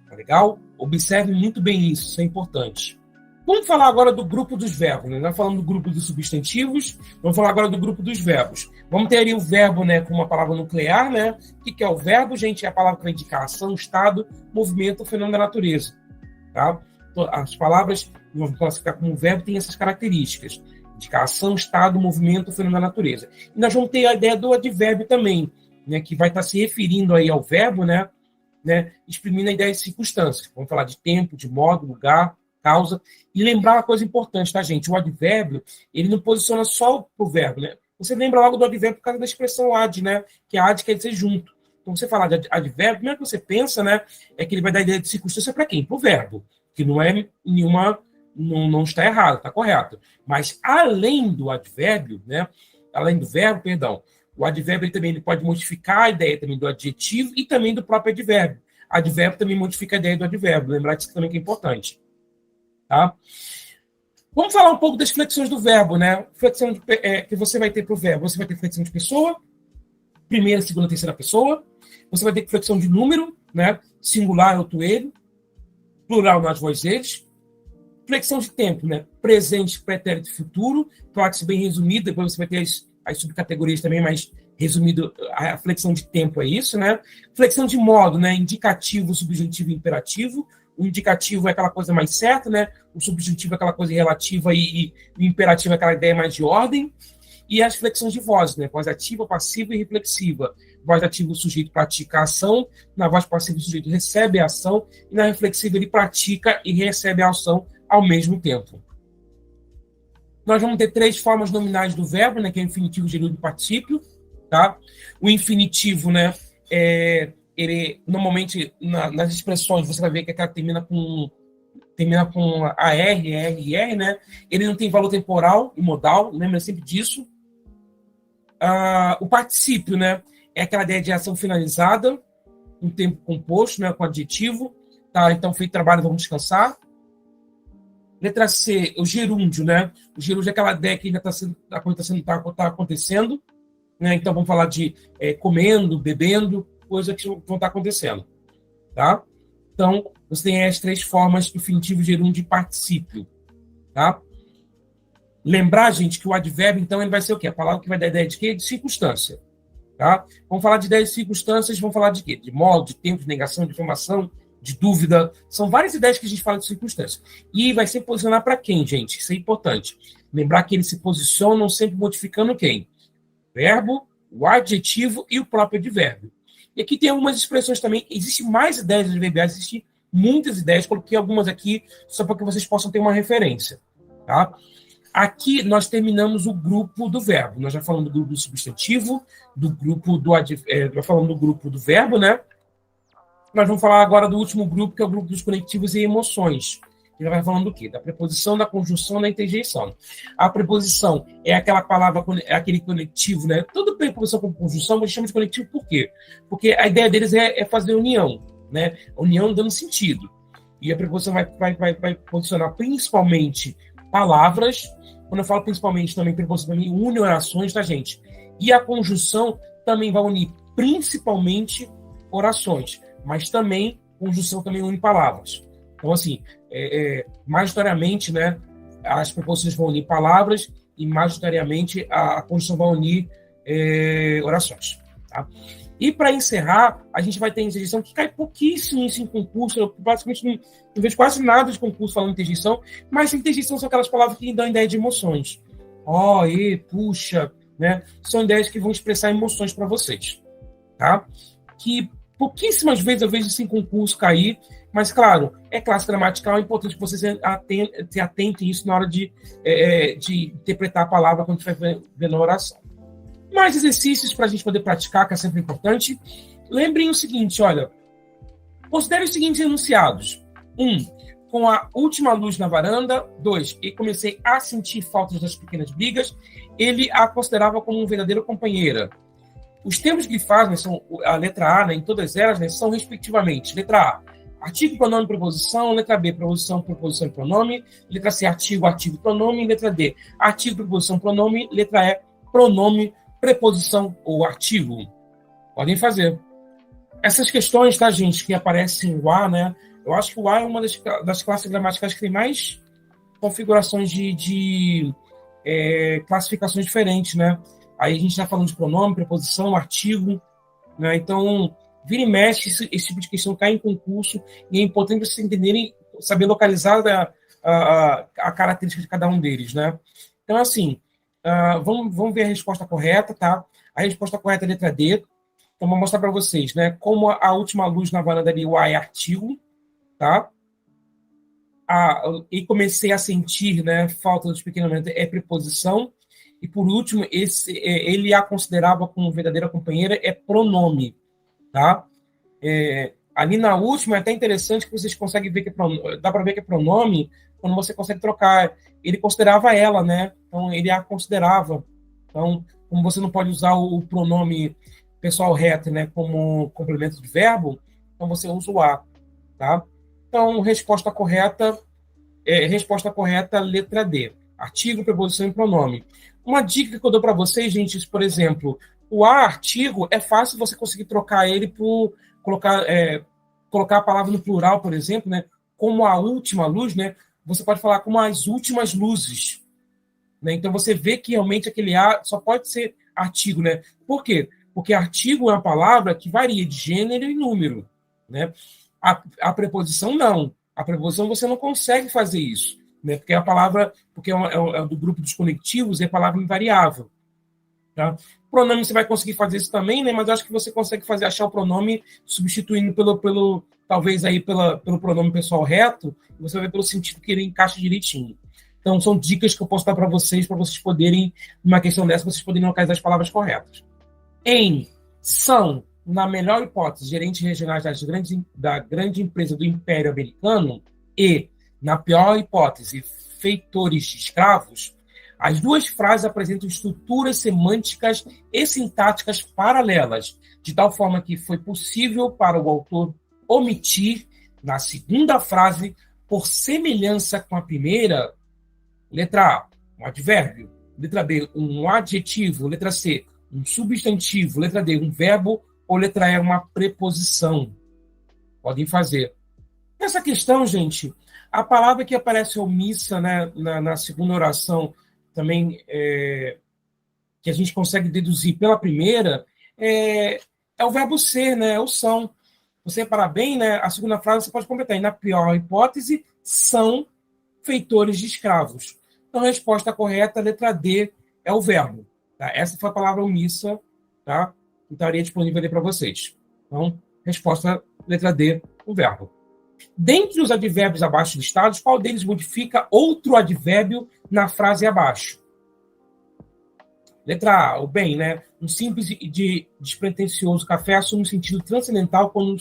Tá legal? Observe muito bem isso é importante. Vamos falar agora do grupo dos verbos, né? Nós falamos do grupo dos substantivos, vamos falar agora do grupo dos verbos. Vamos ter ali o verbo, né, com uma palavra nuclear, né? O que é o verbo, gente? É a palavra que vai indicar ação, estado, movimento, fenômeno da natureza. Tá? As palavras, vamos classificar como verbo, têm essas características. Indicar ação, estado, movimento, fenômeno da natureza. E nós vamos ter a ideia do advérbio também, né, que vai estar se referindo aí ao verbo, né, exprimindo a ideia de circunstâncias. Vamos falar de tempo, de modo, lugar, causa. E lembrar uma coisa importante, tá, gente? O advérbio, ele não posiciona só para o verbo, né? Você lembra logo do advérbio por causa da expressão ad, né? Que ad quer dizer junto. Então, você falar de advérbio, primeiro que você pensa, né, é que ele vai dar ideia de circunstância para quem? Para o verbo, que não é nenhuma, não está errado, está correto. Mas além do advérbio, né, além do verbo, perdão, o advérbio ele pode modificar a ideia também do adjetivo e também do próprio advérbio. Advérbio também modifica a ideia do advérbio. Lembrar disso também que é importante. Tá? Vamos falar um pouco das flexões do verbo, né? Flexão que você vai ter para o verbo. Você vai ter flexão de pessoa, primeira, segunda, terceira pessoa. Você vai ter flexão de número, né? Singular ou ele, plural nas vozes eles. Flexão de tempo, né? Presente, pretérito e futuro. Claro, bem resumido, depois você vai ter as subcategorias também, mas resumido, a flexão de tempo é isso, né? Flexão de modo, né? Indicativo, subjuntivo e imperativo. O indicativo é aquela coisa mais certa, né? O subjuntivo é aquela coisa relativa e o imperativo é aquela ideia mais de ordem. E as flexões de voz, né? Voz ativa, passiva e reflexiva. Voz ativa, o sujeito pratica a ação. Na voz passiva, o sujeito recebe a ação. E na reflexiva, ele pratica e recebe a ação ao mesmo tempo. Nós vamos ter 3 formas nominais do verbo, né, que é o infinitivo, gerúndio e particípio. Tá? O infinitivo, né, ele, normalmente, nas expressões, você vai ver que ela termina com AR, R, né? Ele não tem valor temporal e modal, lembra sempre disso. O particípio, né, é aquela ideia de ação finalizada, um tempo composto, né, com adjetivo. Tá? Então, feito trabalho, vamos descansar. Letra C, o gerúndio, né? O gerúndio é aquela ideia que ainda está acontecendo, né? Então, vamos falar de comendo, bebendo, coisas que vão estar acontecendo. Tá? Então, você tem as 3 formas, infinitivo, gerúndio e particípio. Tá? Lembrar, gente, que o advérbio, então, ele vai ser o quê? A palavra que vai dar ideia de quê? De circunstância. Tá? Vamos falar de 10 circunstâncias, vamos falar de quê? De modo, de tempo, de negação, de informação, de dúvida. São várias ideias que a gente fala de circunstância. E vai se posicionar para quem, gente? Isso é importante. Lembrar que eles se posicionam sempre modificando quem? Verbo, o adjetivo e o próprio advérbio. E aqui tem algumas expressões também. Existem mais ideias adverbiais, existem muitas ideias. Coloquei algumas aqui só para que vocês possam ter uma referência. Tá? Aqui nós terminamos o grupo do verbo. Nós já falamos do grupo do substantivo, do grupo do já falamos do grupo do verbo, né? Nós vamos falar agora do último grupo, que é o grupo dos conectivos e emoções. Ele vai falando do quê? Da preposição, da conjunção, da interjeição. A preposição é aquela palavra, é aquele conectivo, né? Toda preposição com conjunção a gente chama de conectivo por quê? Porque a ideia deles é fazer união, né? União dando sentido. E a preposição vai posicionar principalmente palavras. Quando eu falo principalmente, também preposição também une orações, tá, gente? E a conjunção também vai unir principalmente orações. Mas também, conjunção também une palavras. Então, assim, majoritariamente, né, as preposições vão unir palavras e, majoritariamente, a conjunção vai unir orações. Tá? E, para encerrar, a gente vai ter interjeição, que cai pouquíssimo isso em concurso. Eu, basicamente, não vejo quase nada de concurso falando interjeição, mas interjeição são aquelas palavras que dão ideia de emoções. Puxa, né? São ideias que vão expressar emoções para vocês. Tá? Que pouquíssimas vezes eu vejo isso em concurso cair, mas, claro, é classe gramatical, é importante que vocês se atentem a isso na hora de interpretar a palavra quando estiver vendo a oração. Mais exercícios para a gente poder praticar, que é sempre importante. Lembrem o seguinte, olha, considere os seguintes enunciados. 1. Com a última luz na varanda. 2. E comecei a sentir faltas das pequenas brigas. Ele a considerava como uma verdadeira companheira. Os termos grifados, né, são a letra A, né, em todas elas, né, são respectivamente: letra A, artigo, pronome, preposição; letra B, preposição, preposição e pronome; letra C, artigo, artigo, pronome; letra D, artigo, preposição, pronome; letra E, pronome, preposição ou artigo. Podem fazer. Essas questões, tá, gente, que aparecem o A, né? Eu acho que o A é uma das classes gramaticais que tem mais configurações de classificações diferentes, né? Aí a gente está falando de pronome, preposição, artigo, né? Então, vira e mexe, esse tipo de questão cai em concurso e é importante vocês entenderem, saber localizar a característica de cada um deles, né? Então, assim, vamos ver a resposta correta, tá? A resposta correta é a letra D. Então, vou mostrar para vocês, né? Como a última luz na varanda ali, o A é artigo, tá? E comecei a sentir, né, falta dos pequenamente é preposição. E, por último, ele a considerava como verdadeira companheira, é pronome, tá? Ali na última, é até interessante que vocês conseguem ver que dá para ver que é pronome quando você consegue trocar. Ele considerava ela, né? Então, ele a considerava. Então, como você não pode usar o pronome pessoal reto, né, como complemento de verbo, então você usa o a, tá? Então, resposta correta, letra D. Artigo, preposição e pronome. Uma dica que eu dou para vocês, gente, por exemplo, o a artigo é fácil você conseguir trocar ele por colocar a palavra no plural, por exemplo, né? Como a última luz, né? Você pode falar como as últimas luzes, né? Então você vê que realmente aquele a só pode ser artigo, né? Por quê? Porque artigo é uma palavra que varia de gênero e número, né? A preposição não. A preposição você não consegue fazer isso, né? Porque a palavra, porque é do grupo dos conectivos, é a palavra invariável, tá? Pronome você vai conseguir fazer isso também, né? Mas eu acho que você consegue achar o pronome substituindo talvez aí pelo pronome pessoal reto, você vai ver pelo sentido que ele encaixa direitinho. Então, são dicas que eu posso dar para vocês poderem, numa questão dessa, vocês poderem localizar as palavras corretas. São, na melhor hipótese, gerentes regionais da grande empresa do Império Americano e, na pior hipótese, feitores de escravos, as duas frases apresentam estruturas semânticas e sintáticas paralelas, de tal forma que foi possível para o autor omitir, na segunda frase, por semelhança com a primeira, letra A, um advérbio, letra B, um adjetivo, letra C, um substantivo, letra D, um verbo, ou letra E, uma preposição. Podem fazer. Nessa questão, gente, a palavra que aparece omissa, né, na segunda oração, também que a gente consegue deduzir pela primeira, é o verbo ser, né, é o são. Você reparar bem, né, a segunda frase você pode completar. E na pior hipótese, são feitores de escravos. Então, a resposta correta, letra D, é o verbo. Tá? Essa foi a palavra omissa, tá? Que estaria disponível ali para vocês. Então, resposta, letra D, o verbo. Dentre os advérbios abaixo listados, qual deles modifica outro advérbio na frase abaixo? Letra A, o bem, né? Um simples e despretensioso café assume um sentido transcendental quando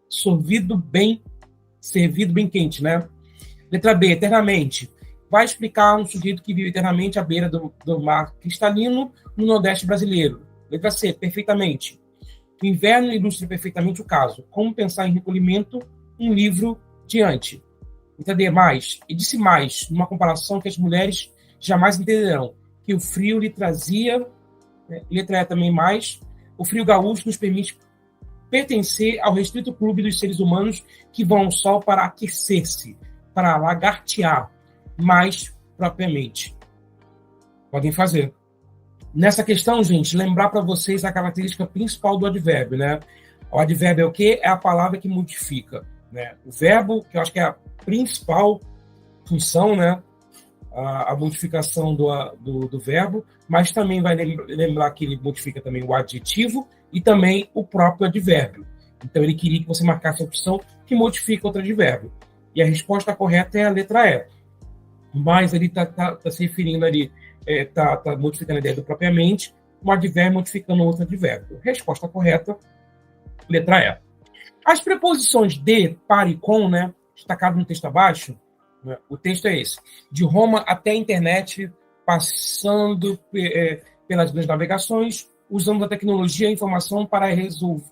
servido bem quente, né? Letra B, eternamente. Vai explicar um sujeito que vive eternamente à beira do mar cristalino no Nordeste brasileiro. Letra C, perfeitamente. O inverno ilustra perfeitamente o caso. Como pensar em recolhimento, um livro diante. Letra D, mais. E disse mais, numa comparação que as mulheres jamais entenderão, que o frio lhe trazia, letra E também mais, o frio gaúcho nos permite pertencer ao restrito clube dos seres humanos que vão ao sol para aquecer-se, para lagartear, mais propriamente. Podem fazer. Nessa questão, gente, lembrar para vocês a característica principal do advérbio, né? O advérbio é o quê? É a palavra que modifica, né? O verbo, que eu acho que é a principal função, né? A modificação do verbo, mas também vai lembrar que ele modifica também o adjetivo e também o próprio advérbio. Então, ele queria que você marcasse a opção que modifica outro advérbio. E a resposta correta é a letra E. Mas ele está se referindo ali, está modificando a ideia do propriamente, um advérbio modificando outro advérbio. Resposta correta, letra E. As preposições de, para e com, né, destacado no texto abaixo, né, o texto é esse. De Roma até a internet, passando pelas grandes navegações, usando a tecnologia e a informação para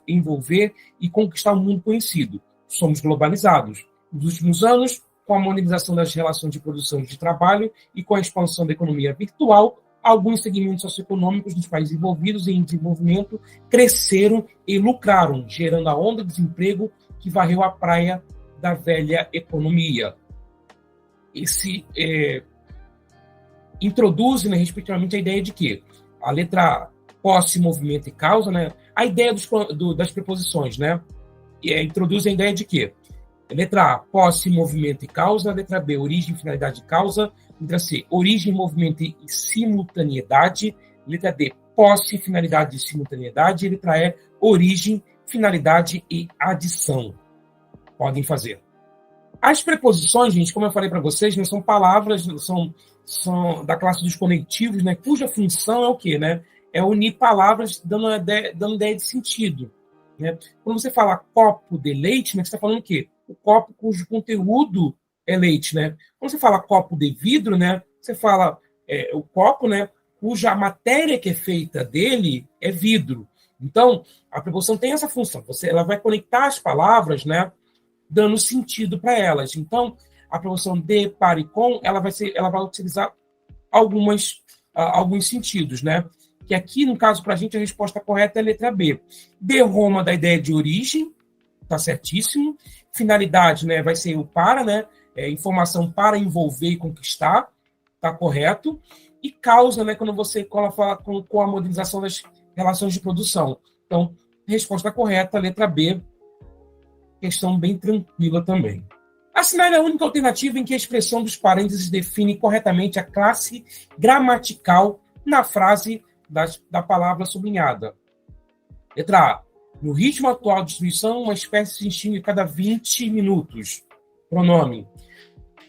envolver e conquistar o mundo conhecido. Somos globalizados. Nos últimos anos, com a modernização das relações de produção e de trabalho e com a expansão da economia virtual, alguns segmentos socioeconômicos dos países envolvidos em desenvolvimento cresceram e lucraram, gerando a onda de desemprego que varreu a praia da velha economia. Esse introduz, né, respectivamente, a ideia de que a letra A, posse, movimento e causa, né, a ideia das preposições, né, introduz a ideia de que letra A, posse, movimento e causa. Letra B, origem, finalidade e causa. Letra C, origem, movimento e simultaneidade. Letra D, posse, finalidade e simultaneidade. Letra E, origem, finalidade e adição. Podem fazer. As preposições, gente, como eu falei para vocês, né, são palavras, são da classe dos conectivos, né, cuja função é o quê? Né? É unir palavras dando ideia de sentido. Né? Quando você fala copo de leite, né, você está falando o quê? O copo cujo conteúdo é leite, né? Quando você fala copo de vidro, né? Você fala o copo, né? Cuja matéria que é feita dele é vidro. Então, a preposição tem essa função. Ela vai conectar as palavras, né? Dando sentido para elas. Então, a preposição de, para e com, ela vai utilizar alguns sentidos, né? Que aqui, no caso, para a gente, a resposta correta é a letra B. De Roma, da ideia de origem, tá certíssimo. Finalidade, né, vai ser o para, né? Informação para envolver e conquistar, tá correto. E causa, né, quando você fala com a modernização das relações de produção. Então, resposta correta, letra B. Questão bem tranquila também. Assinar é a única alternativa em que a expressão dos parênteses define corretamente a classe gramatical na frase da palavra sublinhada. Letra A. No ritmo atual de distribuição, uma espécie se extingue a cada 20 minutos. Pronome.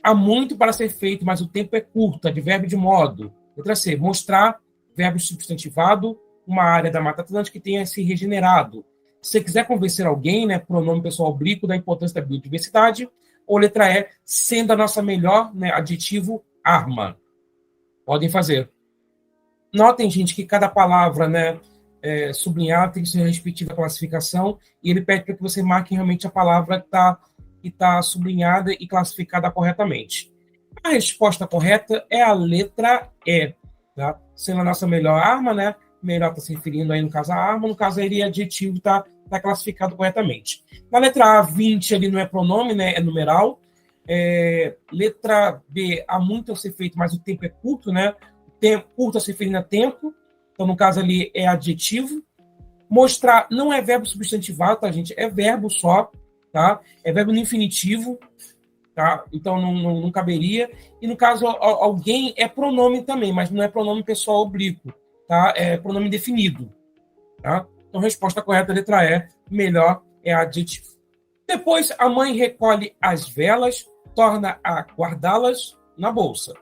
Há muito para ser feito, mas o tempo é curto. Advérbio de modo. Letra C. Mostrar, verbo substantivado, uma área da Mata Atlântica que tenha se regenerado. Se você quiser convencer alguém, né, pronome pessoal oblíquo, da importância da biodiversidade. Ou letra E, sendo a nossa melhor, né, adjetivo, arma. Podem fazer. Notem, gente, que cada palavra, né, sublinhada tem sua respectiva classificação, e ele pede para que você marque realmente a palavra que tá sublinhada e classificada corretamente. A resposta correta é a letra E, tá? Sendo a nossa melhor arma, né? Melhor está se referindo aí, no caso, a arma, no caso, ele adjetivo está classificado corretamente. Na letra A, 20 ali não é pronome, né? É numeral. Letra B, há muito a ser feito, mas o tempo é curto, né? Tempo curto a se referindo a tempo. Então, no caso ali, é adjetivo. Mostrar não é verbo substantivado, tá, gente? É verbo só, tá? É verbo no infinitivo, tá? Então, não caberia. E, no caso, alguém é pronome também, mas não é pronome pessoal oblíquo, tá? É pronome definido, tá? Então, resposta correta, letra E, melhor é adjetivo. Depois, a mãe recolhe as velas, torna a guardá-las na bolsa.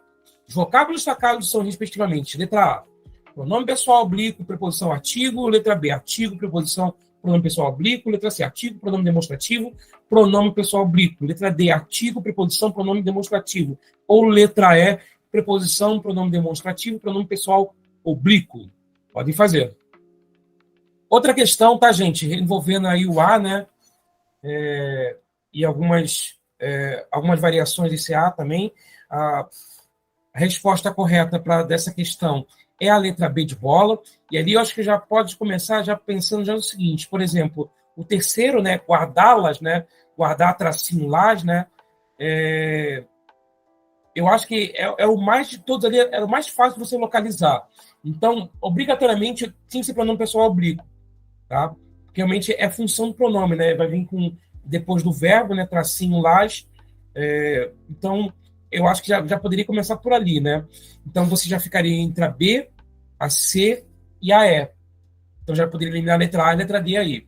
Os vocábulos destacados são, respectivamente, letra A, pronome pessoal oblíquo, preposição artigo. Letra B, artigo, preposição, pronome pessoal oblíquo. Letra C, artigo, pronome demonstrativo, pronome pessoal oblíquo. Letra D, artigo, preposição, pronome demonstrativo. Ou letra E, preposição, pronome demonstrativo, pronome pessoal oblíquo. Podem fazer. Outra questão, tá, gente? Envolvendo aí o A, né? E algumas variações desse A também. A resposta correta para dessa questão é a letra B de bola. E ali eu acho que já pode começar já pensando já no seguinte, por exemplo, o terceiro, né, guardá-las, né, guardar tracinho las, né, eu acho que é o mais de todos ali, é o mais fácil de você localizar. Então, obrigatoriamente, tem que ser pronome pessoal oblíquo, tá? Porque realmente é função do pronome, né, vai vir com, depois do verbo, né, tracinho las, então, eu acho que já poderia começar por ali, né? Então, você já ficaria entre a B, a C e a E. Então, já poderia eliminar a letra A e a letra D aí.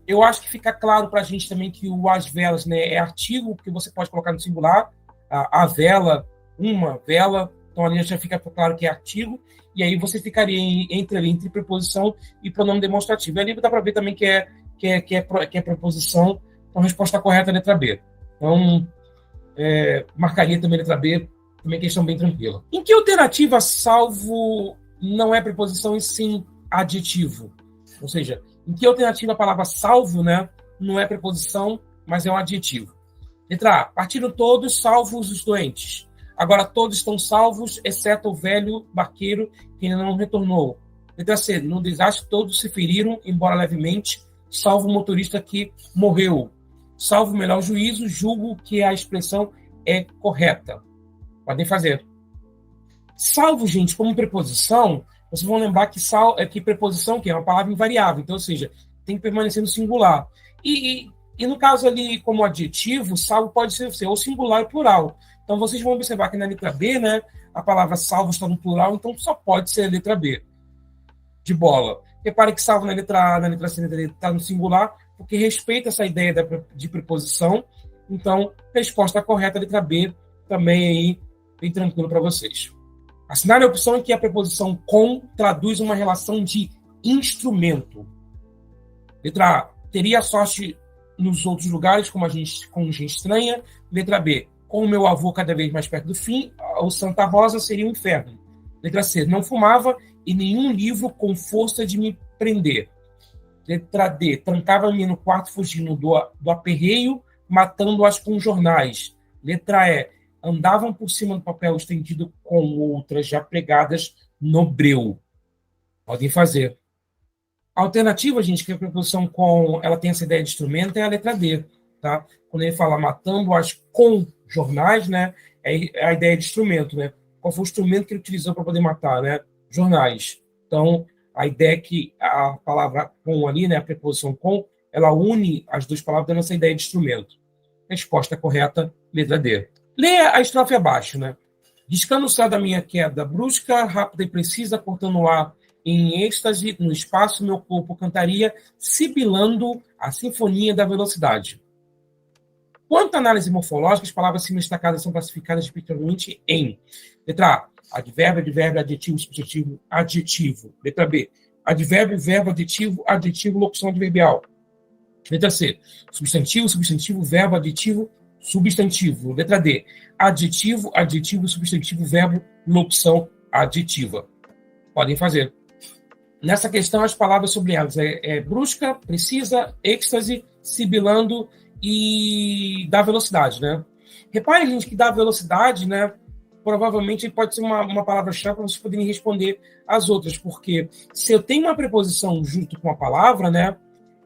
Eu acho que fica claro para a gente também que o as velas, né, é artigo, porque você pode colocar no singular. A vela, uma vela. Então, ali já fica claro que é artigo. E aí você ficaria entre preposição e pronome demonstrativo. E ali dá para ver também que é preposição. Então, a resposta correta é a letra B. Então, marcaria também a letra B, também questão bem tranquila. Em que alternativa salvo não é preposição e sim adjetivo? Ou seja, em que alternativa a palavra salvo, né, não é preposição, mas é um adjetivo? Letra A, partiram todos salvos os doentes. Agora todos estão salvos, exceto o velho barqueiro que ainda não retornou. Letra C, no desastre todos se feriram, embora levemente, salvo o motorista que morreu. Salvo o melhor juízo, julgo que a expressão é correta. Podem fazer. Salvo, gente, como preposição, vocês vão lembrar que preposição que é uma palavra invariável. Então, ou seja, tem que permanecer no singular. E no caso ali, como adjetivo, salvo pode ser ou singular ou plural. Então, vocês vão observar que na letra B, né, a palavra salvo está no plural, então só pode ser a letra B. De bola. Repare que salvo na letra A, na letra C, na letra D está no singular, porque respeita essa ideia de preposição. Então, resposta correta, letra B, também aí, bem tranquilo para vocês. Assinale a opção em que a preposição com traduz uma relação de instrumento. Letra A, teria sorte nos outros lugares, como gente estranha. Letra B, com o meu avô cada vez mais perto do fim, o Santa Rosa seria um inferno. Letra C, não fumava e nenhum livro com força de me prender. Letra D, trancava-me no quarto fugindo do aperreio, matando-as com jornais. Letra E, andavam por cima do papel estendido com outras já pregadas no breu. Podem fazer. A alternativa, gente, que a preposição com, ela tem essa ideia de instrumento, é a letra D, tá? Quando ele fala matando-as com jornais, né, é a ideia de instrumento, né? Qual foi o instrumento que ele utilizou para poder matar, né? Jornais. Então, a ideia é que a palavra com ali, né, a preposição com, ela une as duas palavras dando essa ideia de instrumento. Resposta correta, letra D. Leia a estrofe abaixo, né? Riscando o céu da minha queda brusca, rápida e precisa, cortando o ar em êxtase, no espaço, meu corpo cantaria, sibilando a sinfonia da velocidade. Quanto à análise morfológica, as palavras acima destacadas são classificadas respectivamente em letra A, advérbio, advérbio, adjetivo, substantivo, adjetivo. Letra B, advérbio, verbo, adjetivo, locução adverbial. Letra C, substantivo, substantivo, verbo, adjetivo, substantivo. Letra D, adjetivo, substantivo, verbo, locução adjetiva. Podem fazer. Nessa questão, as palavras sobre elas brusca, precisa, êxtase, sibilando e da velocidade, né? Repare, gente, que da velocidade, né? Provavelmente pode ser uma palavra-chave para vocês poderem responder as outras, porque se eu tenho uma preposição junto com a palavra, né?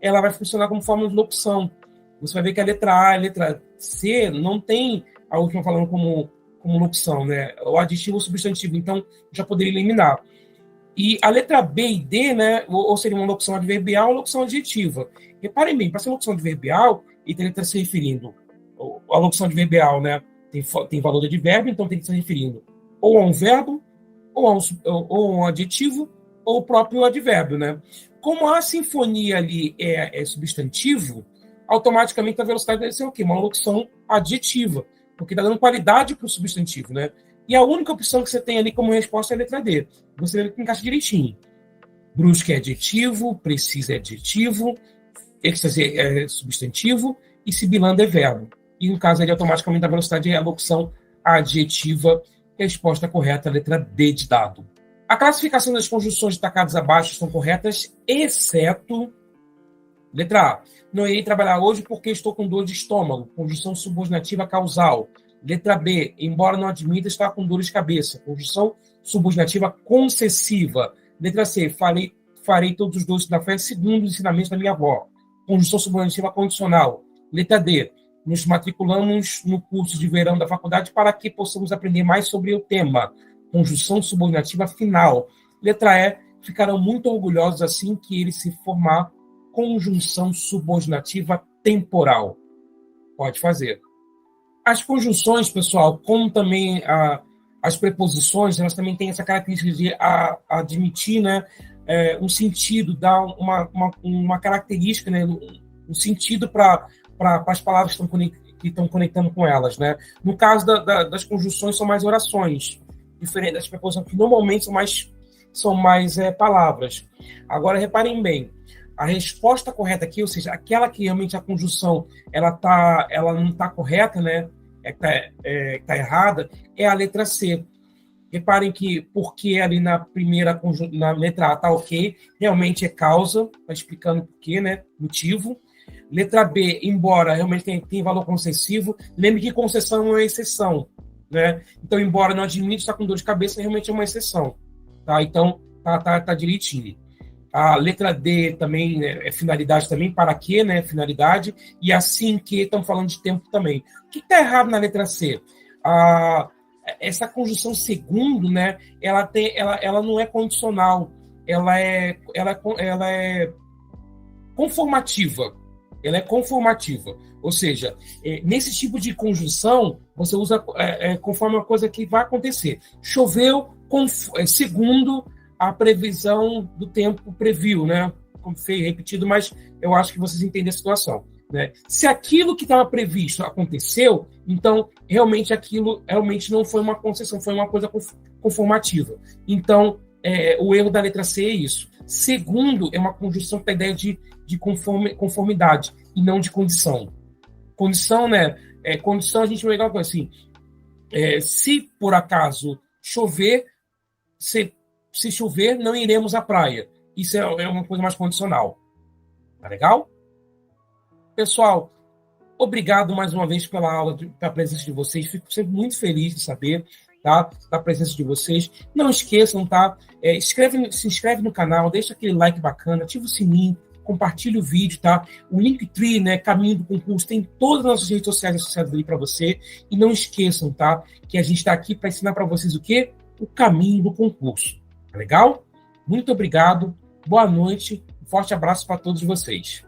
Ela vai funcionar como forma de locução. Você vai ver que a letra A e a letra C não tem a última falando como locução, né? O adjetivo ou substantivo, então já poderia eliminar. E a letra B e D, né? Ou seria uma locução adverbial ou locução adjetiva. Reparem bem, para ser locução adverbial, ele teria que estar se referindo, a locução adverbial, né? Tem valor de advérbio, então tem que estar se referindo ou a um verbo, ou a um adjetivo, ou o próprio advérbio, né? Como a sinfonia ali é substantivo, automaticamente a velocidade deve ser o quê? Uma locução adjetiva, porque está dando qualidade para o substantivo, né? E a única opção que você tem ali como resposta é a letra D. Você deve encaixar direitinho. Brusca é adjetivo, precisa é adjetivo, êxtase é substantivo e sibilando é verbo. E no caso ali, automaticamente a velocidade é a locução adjetiva. Resposta correta, a letra D de dado. A classificação das conjunções destacadas abaixo estão corretas, exceto letra A. Não irei trabalhar hoje porque estou com dor de estômago. Conjunção subordinativa causal. Letra B. Embora não admita, estar com dor de cabeça. Conjunção subordinativa concessiva. Letra C. Farei todos os doces da fé segundo os ensinamentos da minha avó. Conjunção subordinativa condicional. Letra D. Nos matriculamos no curso de verão da faculdade para que possamos aprender mais sobre o tema. Conjunção subordinativa final. Letra E. Ficarão muito orgulhosos assim que ele se formar. Conjunção subordinativa temporal. Pode fazer. As conjunções, pessoal, como também as preposições, elas também têm essa característica de admitir, né, um sentido, dar uma característica, né, um sentido para as palavras que estão conectando com elas, né? No caso das conjunções, são mais orações, diferente das preposições, que normalmente são mais palavras. Agora, reparem bem, a resposta correta aqui, ou seja, aquela que realmente a conjunção ela não está correta, né? Tá errada, é a letra C. Reparem que porque ali na letra A está ok, realmente é causa, está explicando por quê, né? Motivo. Letra B, embora realmente tem valor concessivo, lembre que concessão é uma exceção, né? Então, embora não admita estar com dor de cabeça, realmente é uma exceção, tá? Então, tá direitinho. A letra D também, né, é finalidade também, para quê, né? Finalidade. E assim que, estamos falando de tempo também. O que está errado na letra C? Essa conjunção segundo, né? Ela não é condicional. Ela é conformativa. Ela é conformativa. Ou seja, nesse tipo de conjunção, você usa conforme uma coisa que vai acontecer. Choveu segundo a previsão do tempo previu, né? Como foi repetido, mas eu acho que vocês entendem a situação, né? Se aquilo que estava previsto aconteceu, então realmente aquilo não foi uma concessão, foi uma coisa conformativa. Então, o erro da letra C é isso. Segundo, é uma conjunção com a ideia de conformidade e não de condição. Condição, né? Condição a gente vai legal assim. Se por acaso chover, se chover, não iremos à praia. Isso é uma coisa mais condicional. Tá legal? Pessoal, obrigado mais uma vez pela aula, pela presença de vocês. Fico sempre muito feliz de saber, tá, da presença de vocês. Não esqueçam, tá? Se inscreve no canal, deixa aquele like bacana, ativa o sininho, compartilha o vídeo, tá? O Linktree, né, Caminho do Concurso, tem todas as nossas redes sociais associadas ali para você. E não esqueçam, tá? Que a gente está aqui para ensinar para vocês o quê? O caminho do concurso. Tá legal? Muito obrigado, boa noite, um forte abraço para todos vocês.